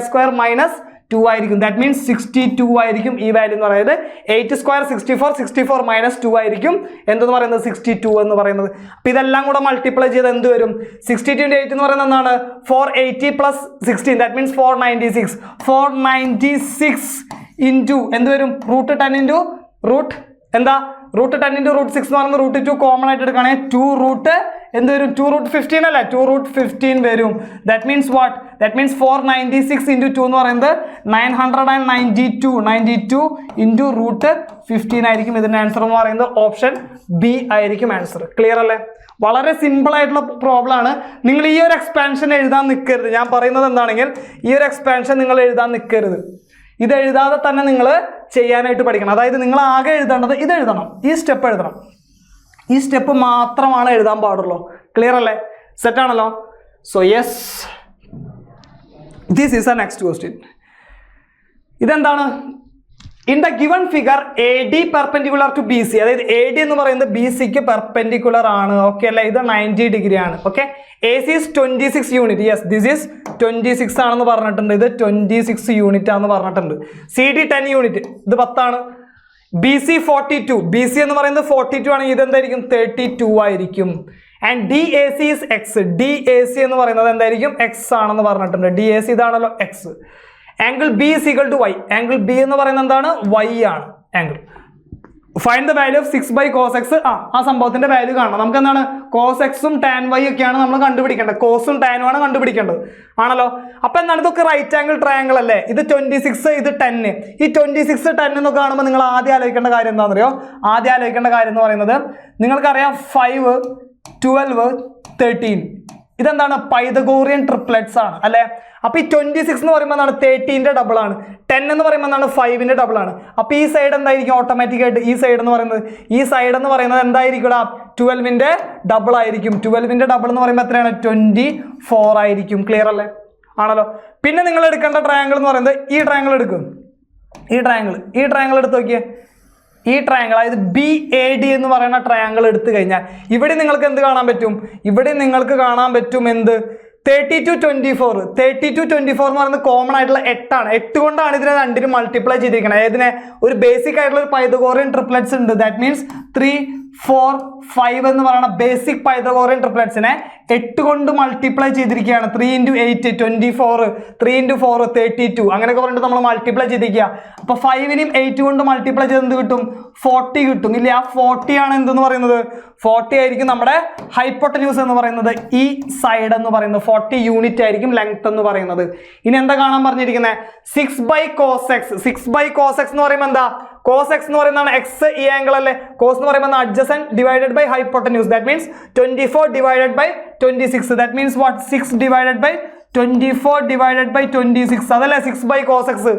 S1: മൈനസ് 2 ആയിരിക്കും. ദാറ്റ് മീൻസ് 62 ആയിരിക്കും ഈ വാല്യൂ എന്ന് പറയുന്നത്. 8² 64 മൈനസ് 2 ആയിരിക്കും എന്തെന്ന് പറയുന്നത്? 62 എന്ന് പറയുന്നത്. അപ്പൊ ഇതെല്ലാം കൂടെ മൾട്ടിപ്ലൈ ചെയ്ത് എന്ത് വരും? 62 × 8 എന്ന് പറയുന്നത് എന്താണ്? 480 പ്ലസ് 16 ദാറ്റ് മീൻസ് 496 ഇൻറ്റു എന്ത് വരും? √10 ഇൻറ്റു എന്താ? √10 ഇൻറ്റു √6 എന്ന് പറയുന്നത് √2 കോമൺ ആയിട്ട് എടുക്കുകയാണെങ്കിൽ 2 എന്ത് വരും? 2√15 അല്ലേ? 2√15 വരും. That means what? That means 496 into 2 എന്ന് പറയുന്നത് 992 ഇൻറ്റു √15 ആയിരിക്കും ഇതിന്റെ ആൻസർ എന്ന് പറയുന്നത്. ഓപ്ഷൻ ബി ആയിരിക്കും ആൻസർ. ക്ലിയർ അല്ലേ? വളരെ സിമ്പിൾ ആയിട്ടുള്ള പ്രോബ്ലം ആണ്. നിങ്ങൾ ഈ ഒരു എക്സ്പാൻഷൻ എഴുതാൻ നിൽക്കരുത്. ഞാൻ പറയുന്നത് എന്താണെങ്കിൽ ഈ ഒരു എക്സ്പാൻഷൻ നിങ്ങൾ എഴുതാൻ നിൽക്കരുത്. ഇത് എഴുതാതെ തന്നെ നിങ്ങൾ ചെയ്യാനായിട്ട് പഠിക്കണം. അതായത് നിങ്ങൾ ആകെ എഴുതേണ്ടത് ഇത് എഴുതണം, ഈ സ്റ്റെപ്പ് എഴുതണം. ഈ സ്റ്റെപ്പ് മാത്രമാണ് എഴുതാൻ പാടുള്ളൂ. ക്ലിയർ അല്ലേ? സെറ്റ് ആണല്ലോ? So yes, this is a next question. ഇതെന്താണ്? In the given figure AD perpendicular to BC, അതായത് AD എന്ന് പറയുന്നത് BCക്ക് പെർപെൻഡിക്കുലർ ആണ്. ഓക്കെ അല്ലേ? ഇത് 90 ഡിഗ്രി ആണ്. Okay, AC is 26 unit. Yes, this is 26 ആണെന്ന് പറഞ്ഞിട്ടുണ്ട്. ഇത് 26 യൂണിറ്റ് ആണെന്ന് പറഞ്ഞിട്ടുണ്ട്. CD 10 യൂണിറ്റ്, ഇത് 10 ആണ്. BC 42, BC എന്ന് പറയുന്നത് 42 ആണെങ്കിൽ ഇതെന്തായിരിക്കും? 32 ആയിരിക്കും. And DAC is X, DAC എന്ന് പറയുന്നത് എന്തായിരിക്കും? X ആണെന്ന് പറഞ്ഞിട്ടുണ്ട്. DAC ഇതാണല്ലോ X. Angle B is equal to Y, angle B എന്ന് പറയുന്നത് എന്താണ്? Y ആണ് angle. Find the value of 6/cos x. ആ സംഭവത്തിന്റെ വാല്യൂ കാണണം. നമുക്ക് എന്താണ്? cos x ഉം tan y ഒക്കെയാണ് നമ്മൾ കണ്ടുപിടിക്കേണ്ടത്. കോസും ടാനും ആണ് കണ്ടുപിടിക്കേണ്ടത്. ആണല്ലോ? അപ്പൊ എന്താണ്? ഇതൊക്കെ റൈറ്റ് ആംഗിൾ ട്രയാംഗിൾ അല്ലേ? ഇത് 26, ഇത് 10. ഈ 26, 10 എന്നൊക്കെ കാണുമ്പോൾ നിങ്ങൾ ആദ്യം ആലോചിക്കേണ്ട കാര്യം എന്താണെന്നറിയോ? ആദ്യം ആലോചിക്കേണ്ട കാര്യം എന്ന് പറയുന്നത് നിങ്ങൾക്കറിയാം 5, 12, 13 ഇതെന്താണ്? പൈതഗോറിയൻ ട്രിപ്ലെറ്റ്സ് ആണ് അല്ലെ? അപ്പൊ ഈ 26 എന്ന് പറയുമ്പോൾ എന്താണ്? 13ന്റെ ഡബിൾ ആണ്. 10 എന്ന് പറയുമ്പോൾ എന്താണ്? 5ന്റെ ഡബിൾ ആണ്. അപ്പൊ ഈ സൈഡ് എന്തായിരിക്കും? ഓട്ടോമാറ്റിക് ആയിട്ട് ഈ സൈഡ് എന്ന് പറയുന്നത് എന്തായിരിക്കും? 12ന്റെ ഡബിൾ ആയിരിക്കും. 12ന്റെ ഡബിൾ എന്ന് പറയുമ്പോൾ എത്രയാണ്? 24 ആയിരിക്കും. ക്ലിയർ അല്ലേ? ആണല്ലോ? പിന്നെ നിങ്ങൾ എടുക്കേണ്ട ട്രയാംഗിൾ എന്ന് പറയുന്നത് ഈ ട്രയാംഗിൾ എടുക്കും. ഈ ട്രയാംഗിൾ എടുത്ത് നോക്കിയേ. ഈ ട്രയാംഗിൾ, അതായത് BAD എന്ന് പറയുന്ന ട്രയാംഗിൾ എടുത്തു കഴിഞ്ഞാൽ ഇവിടെ നിങ്ങൾക്ക് എന്ത് കാണാൻ പറ്റും? ഇവിടെ നിങ്ങൾക്ക് കാണാൻ പറ്റും എന്ത്? 30 to 24. 30 to 24 എന്ന് പറയുന്നത് കോമൺ ആയിട്ടുള്ള 8 ആണ്. 8 കൊണ്ടാണ് ഇതിനെ രണ്ടിനും മൾട്ടിപ്ലൈ ചെയ്തിരിക്കുന്നത്. ഇതിനെ ഒരു ബേസിക് ആയിട്ടുള്ള ഒരു പൈതഗോറിയൻ ട്രിപ്ലെറ്റ്സ് ഉണ്ട്. ദാറ്റ് മീൻസ് 3, 4, 5 എന്ന് പറയുന്ന ബേസിക് പൈതഗോറിയൻ ട്രിപ്ലെറ്റ്സിനെ 8 കൊണ്ട് മൾട്ടിപ്ലൈ ചെയ്തിരിക്കുകയാണ്. 3 × 8 24, 3 × 4 32 അങ്ങനെയൊക്കെ പറഞ്ഞിട്ട് നമ്മൾ മൾട്ടിപ്ലൈ ചെയ്തിരിക്കുക. അപ്പൊ 5നെയും 8 കൊണ്ട് മൾട്ടിപ്ലൈ ചെയ്ത് എന്ത് കിട്ടും? 40 കിട്ടും. ഇല്ല, ആ 40 ആണ് എന്തെന്ന് പറയുന്നത്? 40 ആയിരിക്കും നമ്മുടെ ഹൈപ്പോട്ടന്യൂസ് എന്ന് പറയുന്നത്. ഈ സൈഡ് എന്ന് പറയുന്നത് 40 യൂണിറ്റ് ആയിരിക്കും ലെങ്ത് എന്ന് പറയുന്നത്. ഇനി എന്താ കാണാൻ പറഞ്ഞിരിക്കുന്നത്? 6/cos x. 6/cos x എന്ന് പറയുമ്പോൾ എന്താ? cos x എന്ന് പറയുന്നതാണ് x, ഈ ആംഗിൾ അല്ലേ? cos എന്ന് പറയുമ്പോൾ adjacent divided by hypotenuse. That means 24 / 26. That means what? 6 / 24 divided by 26 അതല്ലേ 6 by cos x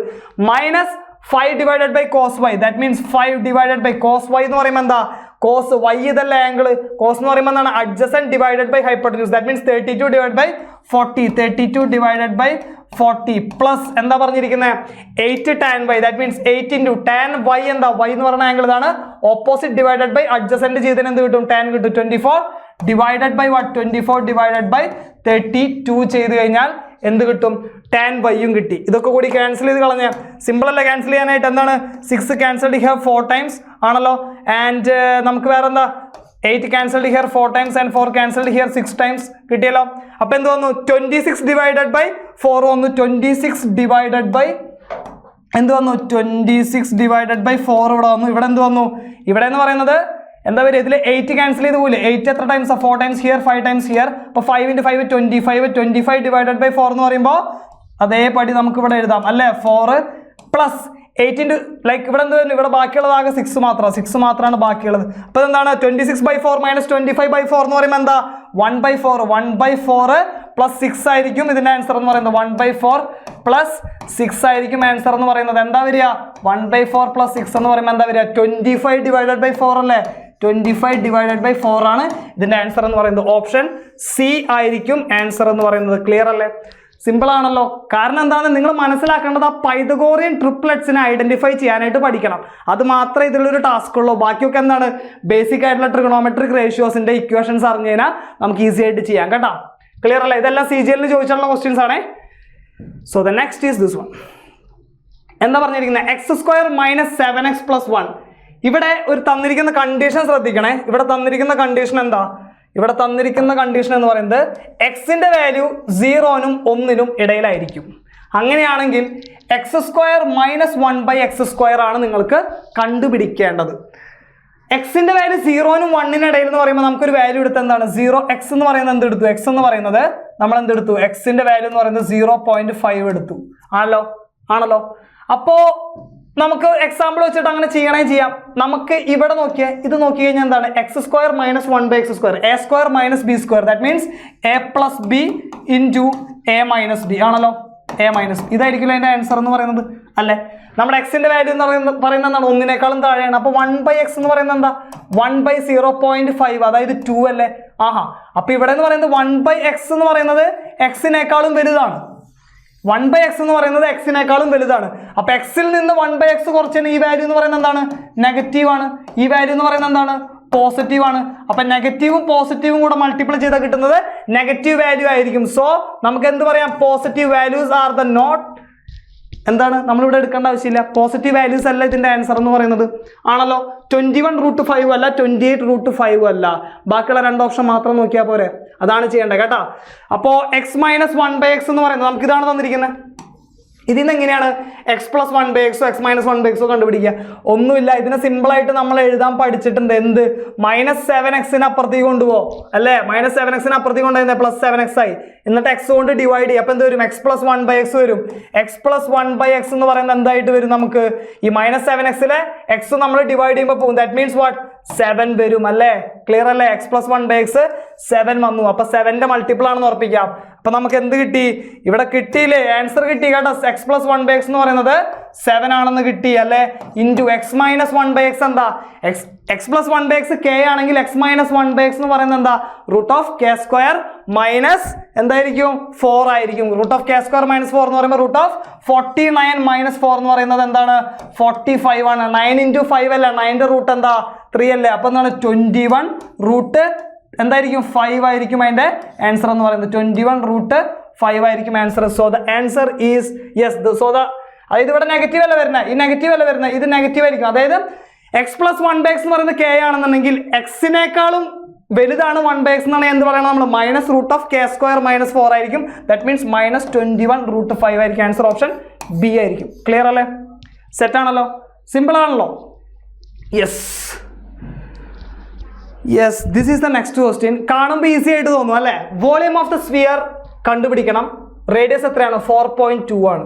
S1: minus 5 divided by cos y that means 5 divided by cos y എന്ന് പറയുമ്പോൾ എന്താ കോസ് വൈ ഇതല്ലേ ആംഗിൾ കോസ് എന്ന് പറയുമ്പോൾ എന്താണ് adjacent divided by hypotenuse that means 32 divide by 40 32 divided by 40 plus എന്താ പറഞ്ഞിരിക്കുന്നത് 8 tan y that means 8 into tan y എന്താ y എന്ന് പറയുന്ന ആംഗിൾ ഇതാണ് ഓപ്പോസിറ്റ് ഡിവൈഡഡ് ബൈ അഡ്ജസന്റ് ചെയ്തതിന് എന്ത് കിട്ടും tan കിട്ടും 24 divided by what 24 divided by 32 ചെയ്ത് കഴിഞ്ഞാൽ എന്ത് കിട്ടും tan y കിട്ടി ഇതൊക്കെ കൂടി ക്യാൻസൽ ചെയ്ത് കളഞ്ഞ സിമ്പിൾ അല്ല ക്യാൻസൽ ചെയ്യാനായിട്ട് എന്താണ് 6 ക്യാൻസൽഡ് ഹിയർ 4 ടൈംസ് ആണല്ലോ ആൻഡ് നമുക്ക് വേറെ എന്താ 8 cancelled here 4 times and 4 cancelled here 6 times കിട്ടിയല്ലോ അപ്പൊ എന്ത് വന്നു 26 ഡിവൈഡഡ് ബൈ 4 വന്നു 26 ഡിവൈഡഡ് ബൈ എന്ത് വന്നു 26 ഡിവൈഡഡ് ബൈ 4 ഇവിടെ വന്നു ഇവിടെ എന്ത് വന്നു ഇവിടെ എന്ന് പറയുന്നത് എന്താ പറയുക ഇതിൽ 8 ക്യാൻസൽ ചെയ്ത് പോലെ 8 എത്ര times 4 times here 5 times here അപ്പോൾ 5 ഇൻറ്റു 5 25 ഡിവൈഡഡ് ബൈ 4 എന്ന് പറയുമ്പോൾ അതേപടി നമുക്ക് ഇവിടെ എഴുതാം അല്ലേ 4 പ്ലസ് 8 ഇൻറ്റു ലൈക്ക് ഇവിടെ എന്ത് ഇവിടെ ബാക്കിയുള്ളത് ആകെ 6 മാത്രമാണ് ബാക്കിയുള്ളത് അപ്പോൾ എന്താണ് 26 ബൈ 4 മൈനസ് 25 ബൈ 4 എന്ന് പറയുമ്പോൾ എന്താ 1/4 പ്ലസ് 6 ആയിരിക്കും ഇതിൻ്റെ ആൻസർ എന്ന് പറയുന്നത് 1/4 പ്ലസ് 6 ആയിരിക്കും ആൻസർ എന്ന് പറയുന്നത് എന്താ വരിക 1/4 പ്ലസ് 6 എന്ന് പറയുമ്പോൾ എന്താ വരിക 25 ഡിവൈഡഡ് ബൈ 4 അല്ലേ 25 ഡിവൈഡഡ് ബൈ 4 ആണ് ഇതിൻ്റെ ആൻസർ എന്ന് പറയുന്നത് ഓപ്ഷൻ സി ആയിരിക്കും ആൻസർ എന്ന് പറയുന്നത് ക്ലിയർ അല്ലേ സിമ്പിൾ ആണല്ലോ കാരണം എന്താണ് നിങ്ങൾ മനസ്സിലാക്കേണ്ടത് ആ പൈതഗോറിയൻ ട്രിപ്ലെറ്റ്സിനെ ഐഡന്റിഫൈ ചെയ്യാനായിട്ട് പഠിക്കണം അത് മാത്രമേ ഇതിലൊരു ടാസ്ക് ഉള്ളൂ ബാക്കിയൊക്കെ എന്താണ് ബേസിക് ആയിട്ടുള്ള ട്രിഗണോമെട്രിക് റേഷ്യോസിന്റെ ഇക്വേഷൻസ് അറിഞ്ഞു കഴിഞ്ഞാൽ നമുക്ക് ഈസി ആയിട്ട് ചെയ്യാം കേട്ടോ ക്ലിയർ അല്ലേ ഇതെല്ലാം CGL ചോദിച്ചിട്ടുള്ള ക്വസ്റ്റ്യൻസ് ആണേ so the next is this one എന്താ പറഞ്ഞിരിക്കുന്നത് x² മൈനസ് 7x പ്ലസ് 1 ഇവിടെ ഒരു തന്നിരിക്കുന്ന കണ്ടീഷൻ ശ്രദ്ധിക്കണേ ഇവിടെ തന്നിരിക്കുന്ന കണ്ടീഷൻ എന്താ ഇവിടെ തന്നിരിക്കുന്ന കണ്ടീഷൻ എന്ന് പറയുന്നത് എക്സിന്റെ വാല്യൂ 0നും 1നും ഇടയിലായിരിക്കും അങ്ങനെയാണെങ്കിൽ x² മൈനസ് 1/x² ആണ് നിങ്ങൾക്ക് കണ്ടുപിടിക്കേണ്ടത് എക്സിന്റെ വാല്യൂ 0നും 1നും ഇടയിൽ എന്ന് പറയുമ്പോൾ നമുക്കൊരു വാല്യൂ എടുത്ത് എന്താണ് 0x എന്ന് പറയുന്നത് എന്തെടുത്തു x എന്ന് പറയുന്നത് നമ്മൾ എന്തെടുത്തു എക്സിന്റെ വാല്യൂ എന്ന് പറയുന്നത് 0.5 എടുത്തു ആണല്ലോ അപ്പോ നമുക്ക് എക്സാമ്പിൾ വെച്ചിട്ട് അങ്ങനെ ചെയ്യാം നമുക്ക് ഇവിടെ നോക്കിയാൽ ഇത് നോക്കി കഴിഞ്ഞാൽ എന്താണ് x² minus 1/x², a² minus b² that means a plus b into a minus B ആണല്ലോ a മൈനസ് ഇതായിരിക്കും അതിൻ്റെ ആൻസർ എന്ന് പറയുന്നത് അല്ലേ നമ്മുടെ എക്സിന്റെ വാല്യൂ എന്ന് പറയുന്നത് എന്താണ് 1നേക്കാളും താഴെയാണ് അപ്പോൾ 1/x എന്ന് പറയുന്നത് എന്താ 1/0.5 അതായത് 2 അല്ലേ അപ്പോൾ ഇവിടെ എന്ന് പറയുന്നത് 1/x എന്ന് പറയുന്നത് എക്സിനേക്കാളും വലുതാണ് 1/x എന്ന് പറയുന്നത് എക്സിനേക്കാളും വലുതാണ് അപ്പൊ എക്സിൽ നിന്ന് 1/x കുറച്ചാൽ ഈ വാല്യൂ എന്ന് പറയുന്നത് എന്താണ് നെഗറ്റീവ് ആണ് ഈ വാല്യൂ എന്ന് പറയുന്നത് എന്താണ് പോസിറ്റീവ് ആണ് അപ്പൊ നെഗറ്റീവും പോസിറ്റീവും കൂടെ മൾട്ടിപ്ലൈ ചെയ്താൽ കിട്ടുന്നത് നെഗറ്റീവ് വാല്യൂ ആയിരിക്കും സോ നമുക്ക് എന്ത് പറയാം positive values are the not എന്താണ് നമ്മളിവിടെ എടുക്കേണ്ട ആവശ്യമില്ല പോസിറ്റീവ് വാല്യൂസ് അല്ല ഇതിന്റെ ആൻസർ എന്ന് പറയുന്നത് ആണല്ലോ 21√5 അല്ല 28√5 അല്ല ബാക്കിയുള്ള 2 ഓപ്ഷൻ മാത്രം നോക്കിയാൽ പോരെ അതാണ് ചെയ്യേണ്ടത് കേട്ടോ അപ്പോൾ x മൈനസ് 1/x എന്ന് പറയുന്നത് നമുക്ക് ഇതാണ് തന്നിരിക്കുന്നത് ഇതിൽ നിന്ന് എങ്ങനെയാണ് x plus 1/x x minus 1/x കണ്ടുപിടിക്കുക ഒന്നുമില്ല ഇതിനെ സിമ്പിളായിട്ട് നമ്മൾ എഴുതാൻ പഠിച്ചിട്ടുണ്ട് എന്ത് -7x അപ്പുറത്തേക്ക് കൊണ്ടുപോകും അല്ലേ -7x അപ്പുറത്തേക്ക് കൊണ്ടുപോയി പ്ലസ് 7x ആയി എന്നിട്ട് x കൊണ്ട് ഡിവൈഡ് ചെയ്യും അപ്പോൾ എന്ത് വരും x പ്ലസ് 1/x വരും x പ്ലസ് 1/x എന്ന് പറയുന്നത് എന്തായിട്ട് വരും നമുക്ക് ഈ -7xലെ x നമ്മൾ ഡിവൈഡ് ചെയ്യുമ്പോൾ പോകും ദാറ്റ് മീൻസ് വാട്ട് 7 വരും അല്ലേ ക്ലിയർ അല്ലേ x പ്ലസ് 1/x 7 വന്നു അപ്പൊ 7ന്റെ മൾട്ടിപ്പിൾ ആണെന്ന് ഉറപ്പിക്കാം അപ്പൊ നമുക്ക് എന്ത് കിട്ടി ഇവിടെ കിട്ടിയില്ലേ ആൻസർ കിട്ടി കേട്ടോ x പ്ലസ് 1/x എന്ന് പറയുന്നത് 7 ആണെന്ന് കിട്ടി അല്ലേ ഇൻറ്റു x മൈനസ് 1/x എന്താ x പ്ലസ് 1/x k ആണെങ്കിൽ x മൈനസ് 1/x എന്ന് പറയുന്നത് എന്താ √k² മൈനസ് എന്തായിരിക്കും 4 ആയിരിക്കും √k² മൈനസ് 4 എന്ന് പറയുമ്പോൾ √49 മൈനസ് 4 എന്ന് പറയുന്നത് എന്താണ് 45 ആണ് 9 ഇൻറ്റു 5 അല്ല 9ന്റെ റൂട്ട് എന്താ 3 അല്ലേ അപ്പൊ എന്താണ് 21 എന്തായിരിക്കും 5 ആയിരിക്കും അതിന്റെ ആൻസർ എന്ന് പറയുന്നത് 21 √5 ആയിരിക്കും answer so the answer is yes so the അതായത് ഇവിടെ നെഗറ്റീവ് അല്ല വരുന്നത് ഈ നെഗറ്റീവ് അല്ല വരുന്നത് ഇത് നെഗറ്റീവ് ആയിരിക്കും അതായത് x പ്ലസ് 1/x എന്ന് പറയുന്നത് k ആണെന്നുണ്ടെങ്കിൽ എക്സിനേക്കാളും വലുതാണ് 1/x എന്നാണ് എന്ത് പറയണം നമ്മൾ -√k² മൈനസ് 4 ആയിരിക്കും ദാറ്റ് മീൻസ് -21 √5 ആയിരിക്കും ആൻസർ ഓപ്ഷൻ ബി ആയിരിക്കും ക്ലിയർ അല്ലേ സെറ്റ് ആണല്ലോ സിമ്പിൾ ആണല്ലോ yes this is the next question കാണുമ്പോൾ ഈസി ആയിട്ട് തോന്നും അല്ലേ വോളിയം ഓഫ് ദ സ്ഫിയർ കണ്ടുപിടിക്കണം റേഡിയസ് എത്രയാണ് 4.2 ആണ്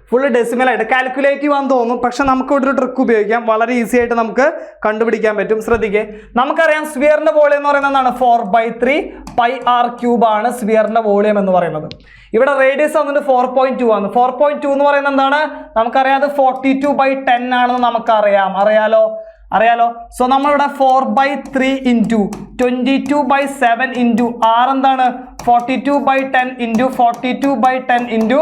S1: ഫുള്ള് ഡെസിമലായിട്ട് കാൽക്കുലേറ്റീവ് ആണെന്ന് തോന്നും. പക്ഷെ നമുക്ക് ഇവിടെ ഒരു ട്രിക്ക് ഉപയോഗിക്കാം, വളരെ ഈസി ആയിട്ട് നമുക്ക് കണ്ടുപിടിക്കാൻ പറ്റും. ശ്രദ്ധിക്കേ, നമുക്കറിയാം സ്ഫിയറിന്റെ വോളിയം എന്ന് പറയുന്നത് എന്താണ്? 4/3 πr³ ആണ് സ്ഫിയറിന്റെ വോളിയം എന്ന് പറയുന്നത്. ഇവിടെ റേഡിയസ് വന്നിട്ട് 4.2 ആണ്. 4.2 എന്ന് പറയുന്നത് എന്താണ്? നമുക്കറിയാം അത് 42/10 ആണെന്ന് നമുക്കറിയാം. അറിയാലോ. സോ നമ്മളിവിടെ 4/3 ഇൻറ്റു 22/7 ഇൻറ്റു r എന്താണ്? 42/10 ഇൻറ്റു 42/10 ഇൻറ്റു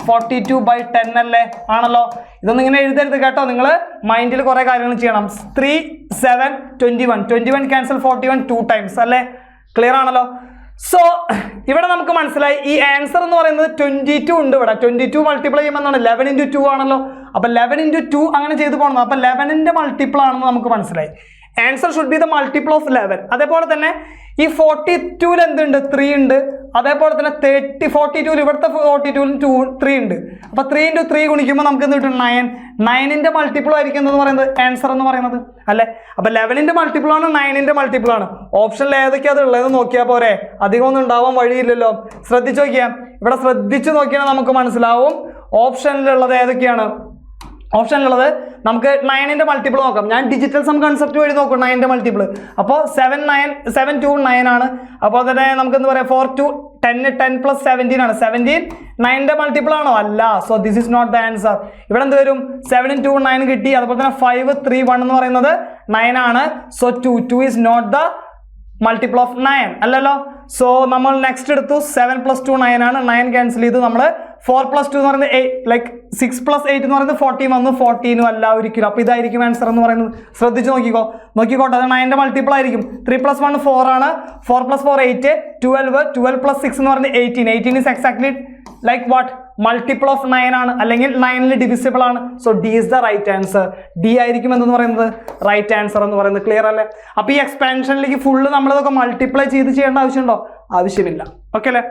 S1: 42/10 അല്ലേ? ആണല്ലോ. ഇതൊന്നും ഇങ്ങനെ എഴുതരുത് കേട്ടോ. നിങ്ങൾ മൈൻഡിൽ കുറെ കാര്യങ്ങൾ ചെയ്യണം. 3 7 21 ക്യാൻസൽ 41 2 ടൈംസ് അല്ലേ? ക്ലിയർ ആണല്ലോ. സോ ഇവിടെ നമുക്ക് മനസ്സിലായി ഈ ആൻസർ എന്ന് പറയുന്നത് 22 ഉണ്ട്. ഇവിടെ 22 മൾട്ടിപ്ലൈ ചെയ്യുമ്പോൾ എന്താണ്? 11 × 2 ആണല്ലോ. അപ്പൊ 11 × 2 അങ്ങനെ ചെയ്ത് പോകണം. അപ്പൊ 11ന്റെ മൾട്ടിപ്പിൾ ആണെന്ന് നമുക്ക് മനസ്സിലായി. Answer should be the multiple of 11. അതേപോലെ തന്നെ ഈ 42ൽ എന്തുണ്ട്? 3 ഉണ്ട്. അതേപോലെ തന്നെ 42ൽ ഇവിടുത്തെ 42ൽ 3 ഉണ്ട്. അപ്പൊ 3 × 3 ഗുണിക്കുമ്പോൾ നമുക്ക് എന്ത് കിട്ടും? 9. 9ന്റെ മൾട്ടിപ്പിൾ ആയിരിക്കും എന്ന് പറയുന്നത് ആൻസർ എന്ന് പറയുന്നത് അല്ലെ? അപ്പൊ 11ന്റെ മൾട്ടിപ്പിൾ ആണ്, 9ന്റെ മൾട്ടിപ്പിൾ ആണ്. ഓപ്ഷനിൽ ഏതൊക്കെയാ അത് ഉള്ളത് നോക്കിയാൽ പോരെ, അധികം ഒന്നും ഉണ്ടാവാൻ വഴിയില്ലല്ലോ. ശ്രദ്ധിച്ചു നോക്കിയാൽ, ഇവിടെ ശ്രദ്ധിച്ചു നോക്കിയാൽ നമുക്ക് മനസ്സിലാവും ഓപ്ഷനിലുള്ളത് ഏതൊക്കെയാണ്. ഓപ്ഷനിലുള്ളത് നമുക്ക് 9ന്റെ മൾട്ടിപ്പിൾ നോക്കാം. ഞാൻ ഡിജിറ്റൽ സം കൺസെപ്റ്റ് വഴി നോക്കും 9ന്റെ മൾട്ടിപ്പിൾ. അപ്പോൾ 7 2 9 ആണ്. അപ്പോൾ തന്നെ നമുക്ക് എന്താ പറയുക 4 2 10 + 17 ആണ്. 17 9ന്റെ മൾട്ടിപ്പിൾ ആണോ? അല്ല. So this is not the answer. ഇവിടെ എന്ത് വരും? 7 2 9 കിട്ടി. അതുപോലെ തന്നെ 5 3 1 എന്ന് പറയുന്നത് 9 ആണ്. So 2 is not the multiple of 9 അല്ലല്ലോ. സോ നമ്മൾ നെക്സ്റ്റ് എടുത്തു 7 + 2 9 ആണ്. 9 ക്യാൻസൽ ചെയ്തു. നമ്മൾ 4 + 2 എന്ന് പറയുന്നത് 8 6 + 8 എന്ന് പറയുന്നത് 14 വന്നു. 14 അല്ല ഒരിക്കലും. അപ്പൊ ഇതായിരിക്കും ആൻസർ എന്ന് പറയുന്നത്. ശ്രദ്ധിച്ച് നോക്കിക്കോട്ടെ. അത് 9ന്റെ മൾട്ടിപ്പിൾ ആയിരിക്കും. 3 + 1 4 ആണ്. 4 + 4 8 12 + 6 എന്ന് പറയുന്നത് 18. 18 is exactly like what? Multiple of 9 ആണ്, അല്ലെങ്കിൽ 9ൽ ഡിവിസിബിൾ ആണ്. So D is the right answer. D ആയിരിക്കും എന്ന് പറയുന്നത് റൈറ്റ് ആൻസർ എന്ന് പറയുന്നത്. ക്ലിയർ അല്ലേ? അപ്പൊ ഈ എക്സ്പാൻഷനിലേക്ക് ഫുള്ള് നമ്മളിതൊക്കെ മൾട്ടിപ്ലൈ ചെയ്യേണ്ട ആവശ്യമുണ്ടോ? ആവശ്യമില്ല. ഓക്കെ അല്ലേ?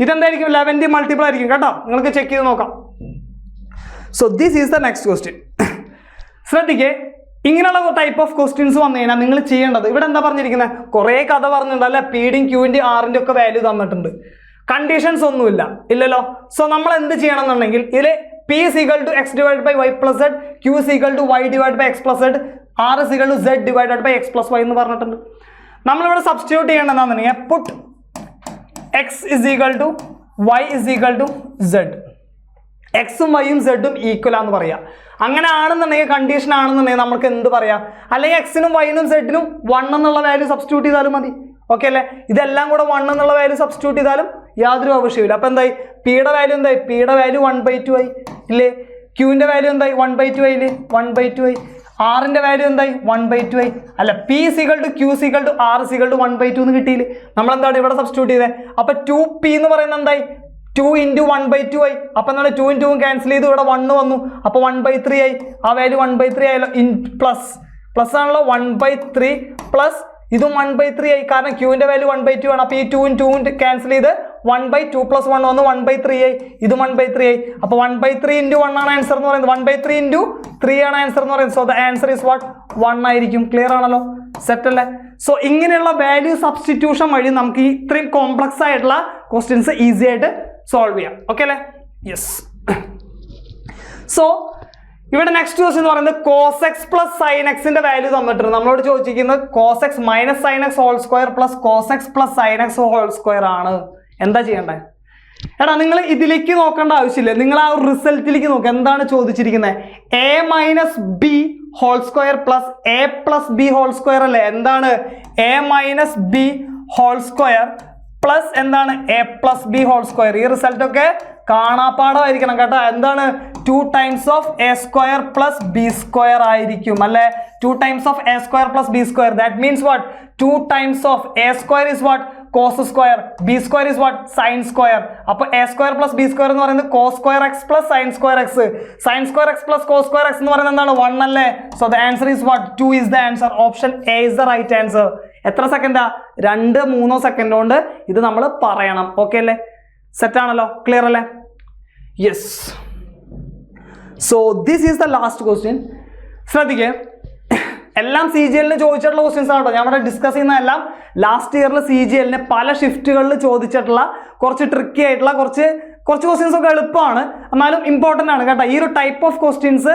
S1: ഇതെന്തായിരിക്കും? 11ന്റെ മൾട്ടിപ്പിൾ ആയിരിക്കും കേട്ടോ. നിങ്ങൾക്ക് ചെക്ക് ചെയ്ത് നോക്കാം. So this is the next question. ശ്രദ്ധിക്കേ, ഇങ്ങനെയുള്ള ടൈപ്പ് ഓഫ് ക്വസ്റ്റ്യൻസ് വന്നു കഴിഞ്ഞാൽ നിങ്ങൾ ചെയ്യേണ്ടത്, ഇവിടെ എന്താ പറഞ്ഞിരിക്കുന്നത്? കുറേ കഥ പറഞ്ഞിട്ടുണ്ട് അല്ലെ? പിയുടെയും ക്യൂവിന്റെയും ആറിന്റെ ഒക്കെ വാല്യൂ തന്നിട്ടുണ്ട്. കണ്ടീഷൻസ് ഒന്നുമില്ല ഇല്ലല്ലോ. സോ നമ്മൾ എന്ത് ചെയ്യണം എന്നുണ്ടെങ്കിൽ ഇതിൽ P is equal to x divided by y plus z, Q is equal to y divided by x plus z, R is equal to z divided by x plus y എന്ന് പറഞ്ഞിട്ടുണ്ട്. നമ്മളിവിടെ substitute ചെയ്യേണ്ടതാണെന്നുണ്ടെങ്കിൽ put x is equal to y is equal to z. എക്സും വൈയും സെഡും ഈക്വൽ ആണെന്ന് പറയാം. അങ്ങനെ ആണെന്നുണ്ടെങ്കിൽ, കണ്ടീഷൻ ആണെന്നുണ്ടെങ്കിൽ നമുക്ക് എന്ത് പറയാം? അല്ലെങ്കിൽ എക്സിനും വൈനും സെഡിനും 1 എന്നുള്ള വാല്യൂ സബ്സ്റ്റിറ്റ്യൂട്ട് ചെയ്താലും മതി. ഓക്കെ അല്ലേ? ഇതെല്ലാം കൂടെ 1 എന്നുള്ള വാല്യൂ സബ്സ്റ്റിറ്റ്യൂട്ട് ചെയ്താലും യാതൊരു ആവശ്യമില്ല. അപ്പൊ എന്തായി? പിയുടെ വാല്യൂ എന്തായി? പിയുടെ വാല്യൂ 1/2 ആയി ഇല്ലേ? ക്യൂവിന്റെ വാല്യൂ എന്തായി? 1/2 ആയില്ലേ? 1/2 ആയി. ആറിന്റെ വാല്യൂ എന്തായി? 1/2 ആയി അല്ല? P is equal to Q is equal to R is equal to 1/2 എന്ന് കിട്ടിയില്ലേ? നമ്മൾ എന്താണ് ഇവിടെ സബ്സ്റ്റിറ്റ്യൂട്ട് ചെയ്തത്? അപ്പൊ 2P എന്ന് പറയുന്നത് എന്തായി? 2 × 1/2 ആയി. അപ്പൊ എന്താണ്? 2 × 2 ക്യാൻസൽ ചെയ്തു. ഇവിടെ 1 വന്നു. അപ്പൊ 1/3 ആയി. ആ വാല്യൂ 1/3 ആയല്ലോ. പ്ലസ് ആണല്ലോ. 1/3 പ്ലസ് ഇതും 1/3 ആയി. കാരണം ക്യൂവിന്റെ വാല്യൂ 1/2 ആണ്. അപ്പൊ ഈ 2 × 2 ക്യാൻസൽ ചെയ്ത് 1/2 + 1 വന്നു. 1/3 ആയി. ഇതും 1/3 ആയി. അപ്പൊ 1/3 × 1 ആണ് ആൻസർ എന്ന് പറയുന്നത്. 1/3 × 3 ആണ് ആൻസർ എന്ന് പറയുന്നത്. So the answer is what? 1 ആയിരിക്കും. ക്ലിയർ ആണല്ലോ? സെറ്റ് അല്ലേ? സോ ഇങ്ങനെയുള്ള വാല്യൂ സബ്സ്റ്റിറ്റ്യൂഷൻ വഴി നമുക്ക് ഇത്രയും കോംപ്ലക്സ് ആയിട്ടുള്ള ക്വസ്റ്റ്യൻസ് ഈസി ആയിട്ട് സോൾവ് ചെയ്യാം. ഓക്കെ അല്ലേ? യെസ്. സോ ഇവിടെ നെക്സ്റ്റ് ക്വസ്റ്റ്യൻ എന്ന് പറയുന്നത് cos x + sin x ന്റെ വാല്യൂ തന്നിട്ടുണ്ട്. നമ്മളോട് ചോദിച്ചിരിക്കുന്നത് cos x - sin x whole square plus cos x + sin x whole square ആണ്. എന്താ ചെയ്യേണ്ടത്? എടാ നിങ്ങൾ ഇതിലേക്ക് നോക്കേണ്ട ആവശ്യമില്ല. നിങ്ങൾ ആ ഒരു റിസൾട്ടിലേക്ക് നോക്കുക. എന്താണ് ചോദിച്ചിരിക്കുന്നത്? a - b whole square plus a + b whole square അല്ലേ? എന്താണ്? a - b whole square plus എന്താണ്? a + b whole square. ഈ റിസൾട്ട് ഒക്കെ കാണാപ്പാടമായിരിക്കണം കേട്ടോ. എന്താണ്? 2 times of a² + b² ആയിരിക്കും അല്ലെ? 2 times of a² + b². That means what? 2 times of a² is what? cos square. b² is what? sin square. അപ്പൊ a² + b² എന്ന് പറയുന്നത് cos square x + sin square x. sin square x + cos square x എന്ന് പറയുന്നത് എന്താണ്? 1 അല്ലേ? So the answer is what? 2 is the answer. Option A is the right answer. എത്ര സെക്കൻഡാ? 2-3 സെക്കൻഡ് കൊണ്ട് ഇത് നമ്മൾ പറയണം. ഓക്കെ അല്ലേ? സെറ്റ് ആണല്ലോ? ക്ലിയർ അല്ലേ? Yes. So this is the last question. ശ്രദ്ധിക്കേ, എല്ലാം CGL ചോദിച്ചിട്ടുള്ള ക്വസ്റ്റ്യൻസ് ആണ് കേട്ടോ. ഞാൻ ഇവിടെ ഡിസ്കസ് ചെയ്യുന്ന എല്ലാം ലാസ്റ്റ് ഇയറിൽ CGL പല ഷിഫ്റ്റുകളിൽ ചോദിച്ചിട്ടുള്ള കുറച്ച് ട്രിക്കി ആയിട്ടുള്ള കുറച്ച് കുറച്ച് ക്വസ്റ്റ്യൻസ് ഒക്കെ എളുപ്പമാണ്, എന്നാലും ഇമ്പോർട്ടൻ്റ് ആണ് കേട്ടോ. ഈ ഒരു ടൈപ്പ് ഓഫ് ക്വസ്റ്റ്യൻസ്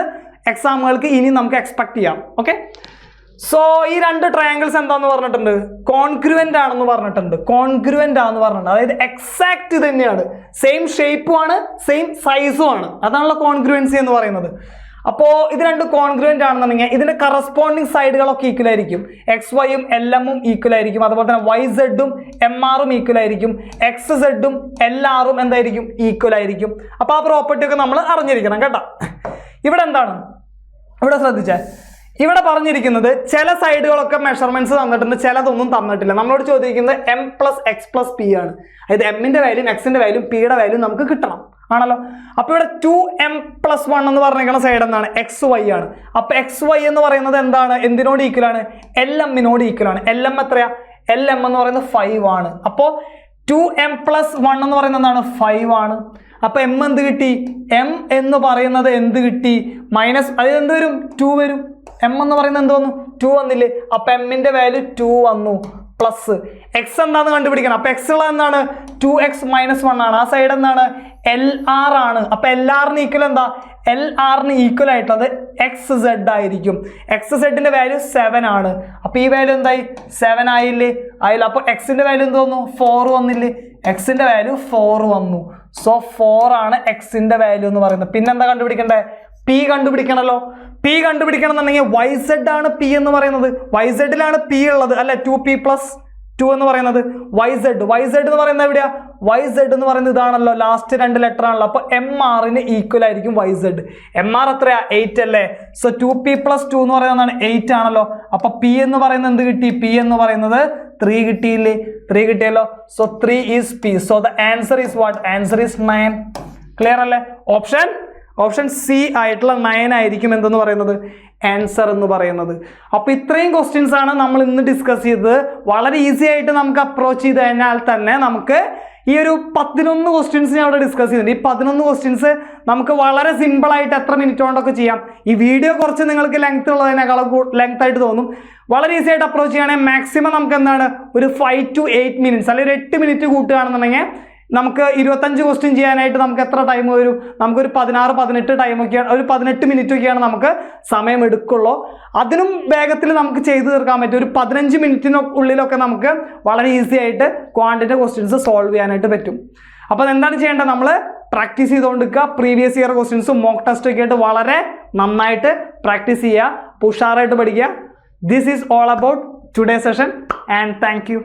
S1: എക്സാമുകൾക്ക് ഇനി നമുക്ക് എക്സ്പെക്ട് ചെയ്യാം. ഓക്കെ, സോ ഈ രണ്ട് ട്രയാങ്കിൾസ് എന്താന്ന് പറഞ്ഞിട്ടുണ്ട്, കോൺഗ്രുവൻ്റ് ആണെന്ന് പറഞ്ഞിട്ടുണ്ട്. കോൺഗ്രുവൻ്റ് ആണെന്ന് പറഞ്ഞിട്ടുണ്ട്, അതായത് എക്സാക്ട് തന്നെയാണ്, സെയിം ഷേപ്പും ആണ്, സെയിം സൈസും ആണ്. അതാണല്ലോ കോൺഗ്രുവൻസി എന്ന് പറയുന്നത്. അപ്പോൾ ഇത് രണ്ട് കോൺഗ്രുവൻ്റ് ആണെന്നുണ്ടെങ്കിൽ ഇതിന്റെ കറസ്പോണ്ടിങ് സൈഡുകളൊക്കെ ഈക്വൽ ആയിരിക്കും. എക്സ് വൈയും എൽ എമ്മും ഈക്വൽ ആയിരിക്കും. അതുപോലെ തന്നെ വൈ സെഡും എം ആറും ഈക്വൽ ആയിരിക്കും. എക്സ് സെഡും എൽ ആറും എന്തായിരിക്കും, ഈക്വൽ ആയിരിക്കും. അപ്പോൾ ആ പ്രോപ്പർട്ടി ഒക്കെ നമ്മൾ അറിഞ്ഞിരിക്കണം കേട്ടോ. ഇവിടെ എന്താണ്, ഇവിടെ ശ്രദ്ധിച്ചേ, ഇവിടെ പറഞ്ഞിരിക്കുന്നത് ചില സൈഡുകളൊക്കെ മെഷർമെന്റ്സ് തന്നിട്ടുണ്ട്, ചിലതൊന്നും തന്നിട്ടില്ല. നമ്മളോട് ചോദിക്കുന്നത് M plus X plus P ആണ്. അതായത് എമ്മിന്റെ വാല്യൂം എക്സിന്റെ വാല്യൂം പിയുടെ വാല്യൂം നമുക്ക് കിട്ടണം ആണല്ലോ. അപ്പൊ ഇവിടെ 2m+1 എന്ന് പറഞ്ഞിരിക്കുന്ന സൈഡ് എന്താണ്, എക്സ് വൈ ആണ്. അപ്പൊ എക്സ് വൈ എന്ന് പറയുന്നത് എന്താണ്, എന്തിനോട് ഈക്വൽ ആണ്, എൽ എമ്മിനോട് ഈക്വൽ ആണ്. എൽ എം എത്രയാ, എൽ എം എന്ന് പറയുന്നത് 5 ആണ്. അപ്പോൾ 2m+1 എന്ന് പറയുന്നത് എന്താണ്, 5 ആണ്. അപ്പൊ എം എന്ത് കിട്ടി, എം എന്ന് പറയുന്നത് എന്ത് കിട്ടി, മൈനസ്, അതായത് എന്ത് വരും, 2 വരും. എം എന്ന് പറയുന്നത് എന്ത് വന്നു, 2 വന്നില്ലേ. അപ്പൊ എമ്മിന്റെ വാല്യൂ 2 വന്നു. പ്ലസ് എക്സ് എന്താന്ന് കണ്ടുപിടിക്കണം. അപ്പൊ എക്സ് ഉള്ള എന്താണ്, 2x-1 ആണ്. ആ സൈഡ് എന്താണ്, എൽ ആർ ആണ്. അപ്പൊ എൽ ആറിന് ഈക്വൽ എന്താ, എൽ ആറിന് ഈക്വൽ ആയിട്ടുള്ളത് എക്സ് സെഡ് ആയിരിക്കും. എക്സ് സെഡിന്റെ വാല്യൂ 7 ആണ്. അപ്പൊ ഈ വാല്യൂ എന്തായി, 7 ആയില്ലേ, ആയില്ല. അപ്പൊ എക്സിന്റെ വാല്യൂ എന്ത് വന്നു, 4 വന്നില്ലേ. എക്സിന്റെ വാല്യൂ 4 വന്നു. സോ 4 ആണ് എക്സിന്റെ വാല്യൂ എന്ന് പറയുന്നത്. പിന്നെന്താ കണ്ടുപിടിക്കണ്ടേ, പി കണ്ടുപിടിക്കണല്ലോ. പി കണ്ടുപിടിക്കണം എന്നുണ്ടെങ്കിൽ വൈ സെഡ് ആണ് പി എന്ന് പറയുന്നത്. വൈ സെഡിലാണ് പി ഉള്ളത് അല്ലെ, 2p+2 എന്ന് പറയുന്നത്. വൈ സെഡ് എന്ന് പറയുന്നത് എവിടെയാ, വൈ സെഡ് എന്ന് പറയുന്നത് ഇതാണല്ലോ, ലാസ്റ്റ് 2 ലെറ്റർ ആണല്ലോ. അപ്പൊ എം ആറിന് ഈക്വൽ ആയിരിക്കും വൈ സെഡ്. എം ആർ എത്രയാ, 8 അല്ലേ. സോ 2p+2 എന്ന് പറയുന്നത് 8 ആണല്ലോ. അപ്പൊ പി എന്ന് പറയുന്നത് എന്ത് കിട്ടി, പി എന്ന് പറയുന്നത് 3 കിട്ടിയില്ലേ, 3 കിട്ടിയല്ലോ. So 3 is P. So the answer is what, answer is 9. Clear അല്ലേ. ഓപ്ഷൻ സി ആയിട്ടുള്ള 9 ആയിരിക്കും എന്തെന്ന് പറയുന്നത്, ആൻസർ എന്ന് പറയുന്നത്. അപ്പൊ ഇത്രയും ക്വസ്റ്റ്യൻസ് ആണ് നമ്മൾ ഇന്ന് ഡിസ്കസ് ചെയ്തത്. വളരെ ഈസി ആയിട്ട് നമുക്ക് അപ്രോച്ച് ചെയ്ത് കഴിഞ്ഞാൽ തന്നെ നമുക്ക് ഈ ഒരു 11 ക്വസ്റ്റ്യൻസ് ഞാൻ അവിടെ ഡിസ്കസ് ചെയ്തിട്ടുണ്ട്. ഈ 11 ക്വസ്റ്റ്യൻസ് നമുക്ക് വളരെ സിമ്പിൾ ആയിട്ട് എത്ര മിനിറ്റ് കൊണ്ടൊക്കെ ചെയ്യാം. ഈ വീഡിയോ കുറച്ച് നിങ്ങൾക്ക് ലെങ്ത് ഉള്ളതിനേക്കാളും ലെങ്ത് ആയിട്ട് തോന്നും. വളരെ ഈസി ആയിട്ട് അപ്രോച്ച് ചെയ്യുകയാണെങ്കിൽ മാക്സിമം നമുക്ക് എന്താണ്, ഒരു 5 to 8 മിനിറ്റ്സ് അല്ലെങ്കിൽ ഒരു 8 മിനിറ്റ് കൂട്ടുകയാണെന്നുണ്ടെങ്കിൽ നമുക്ക് 25 ക്വസ്റ്റ്യൻ ചെയ്യാനായിട്ട് നമുക്ക് എത്ര ടൈം വരും, നമുക്കൊരു 16-18 ടൈമൊക്കെയാണ്, ഒരു 18 മിനിറ്റ് ഒക്കെയാണ് നമുക്ക് സമയം എടുക്കുള്ളൂ. അതിനും വേഗത്തിൽ നമുക്ക് ചെയ്തു തീർക്കാൻ പറ്റും. ഒരു 15 മിനിറ്റിനുള്ളിലൊക്കെ നമുക്ക് വളരെ ഈസി ആയിട്ട് ക്വാണ്ടിറ്റി ക്വസ്റ്റ്യൻസ് സോൾവ് ചെയ്യാനായിട്ട് പറ്റും. അപ്പോൾ എന്താണ് ചെയ്യേണ്ടത്, നമ്മൾ പ്രാക്ടീസ് ചെയ്തുകൊണ്ടിരിക്കുക. പ്രീവിയസ് ഇയർ ക്വസ്റ്റ്യൻസും മോക്ക് ടെസ്റ്റ് ഒക്കെ ആയിട്ട് വളരെ നന്നായിട്ട് പ്രാക്ടീസ് ചെയ്യുക, ഉഷാറായിട്ട് പഠിക്കുക. This is all about today session and thank you.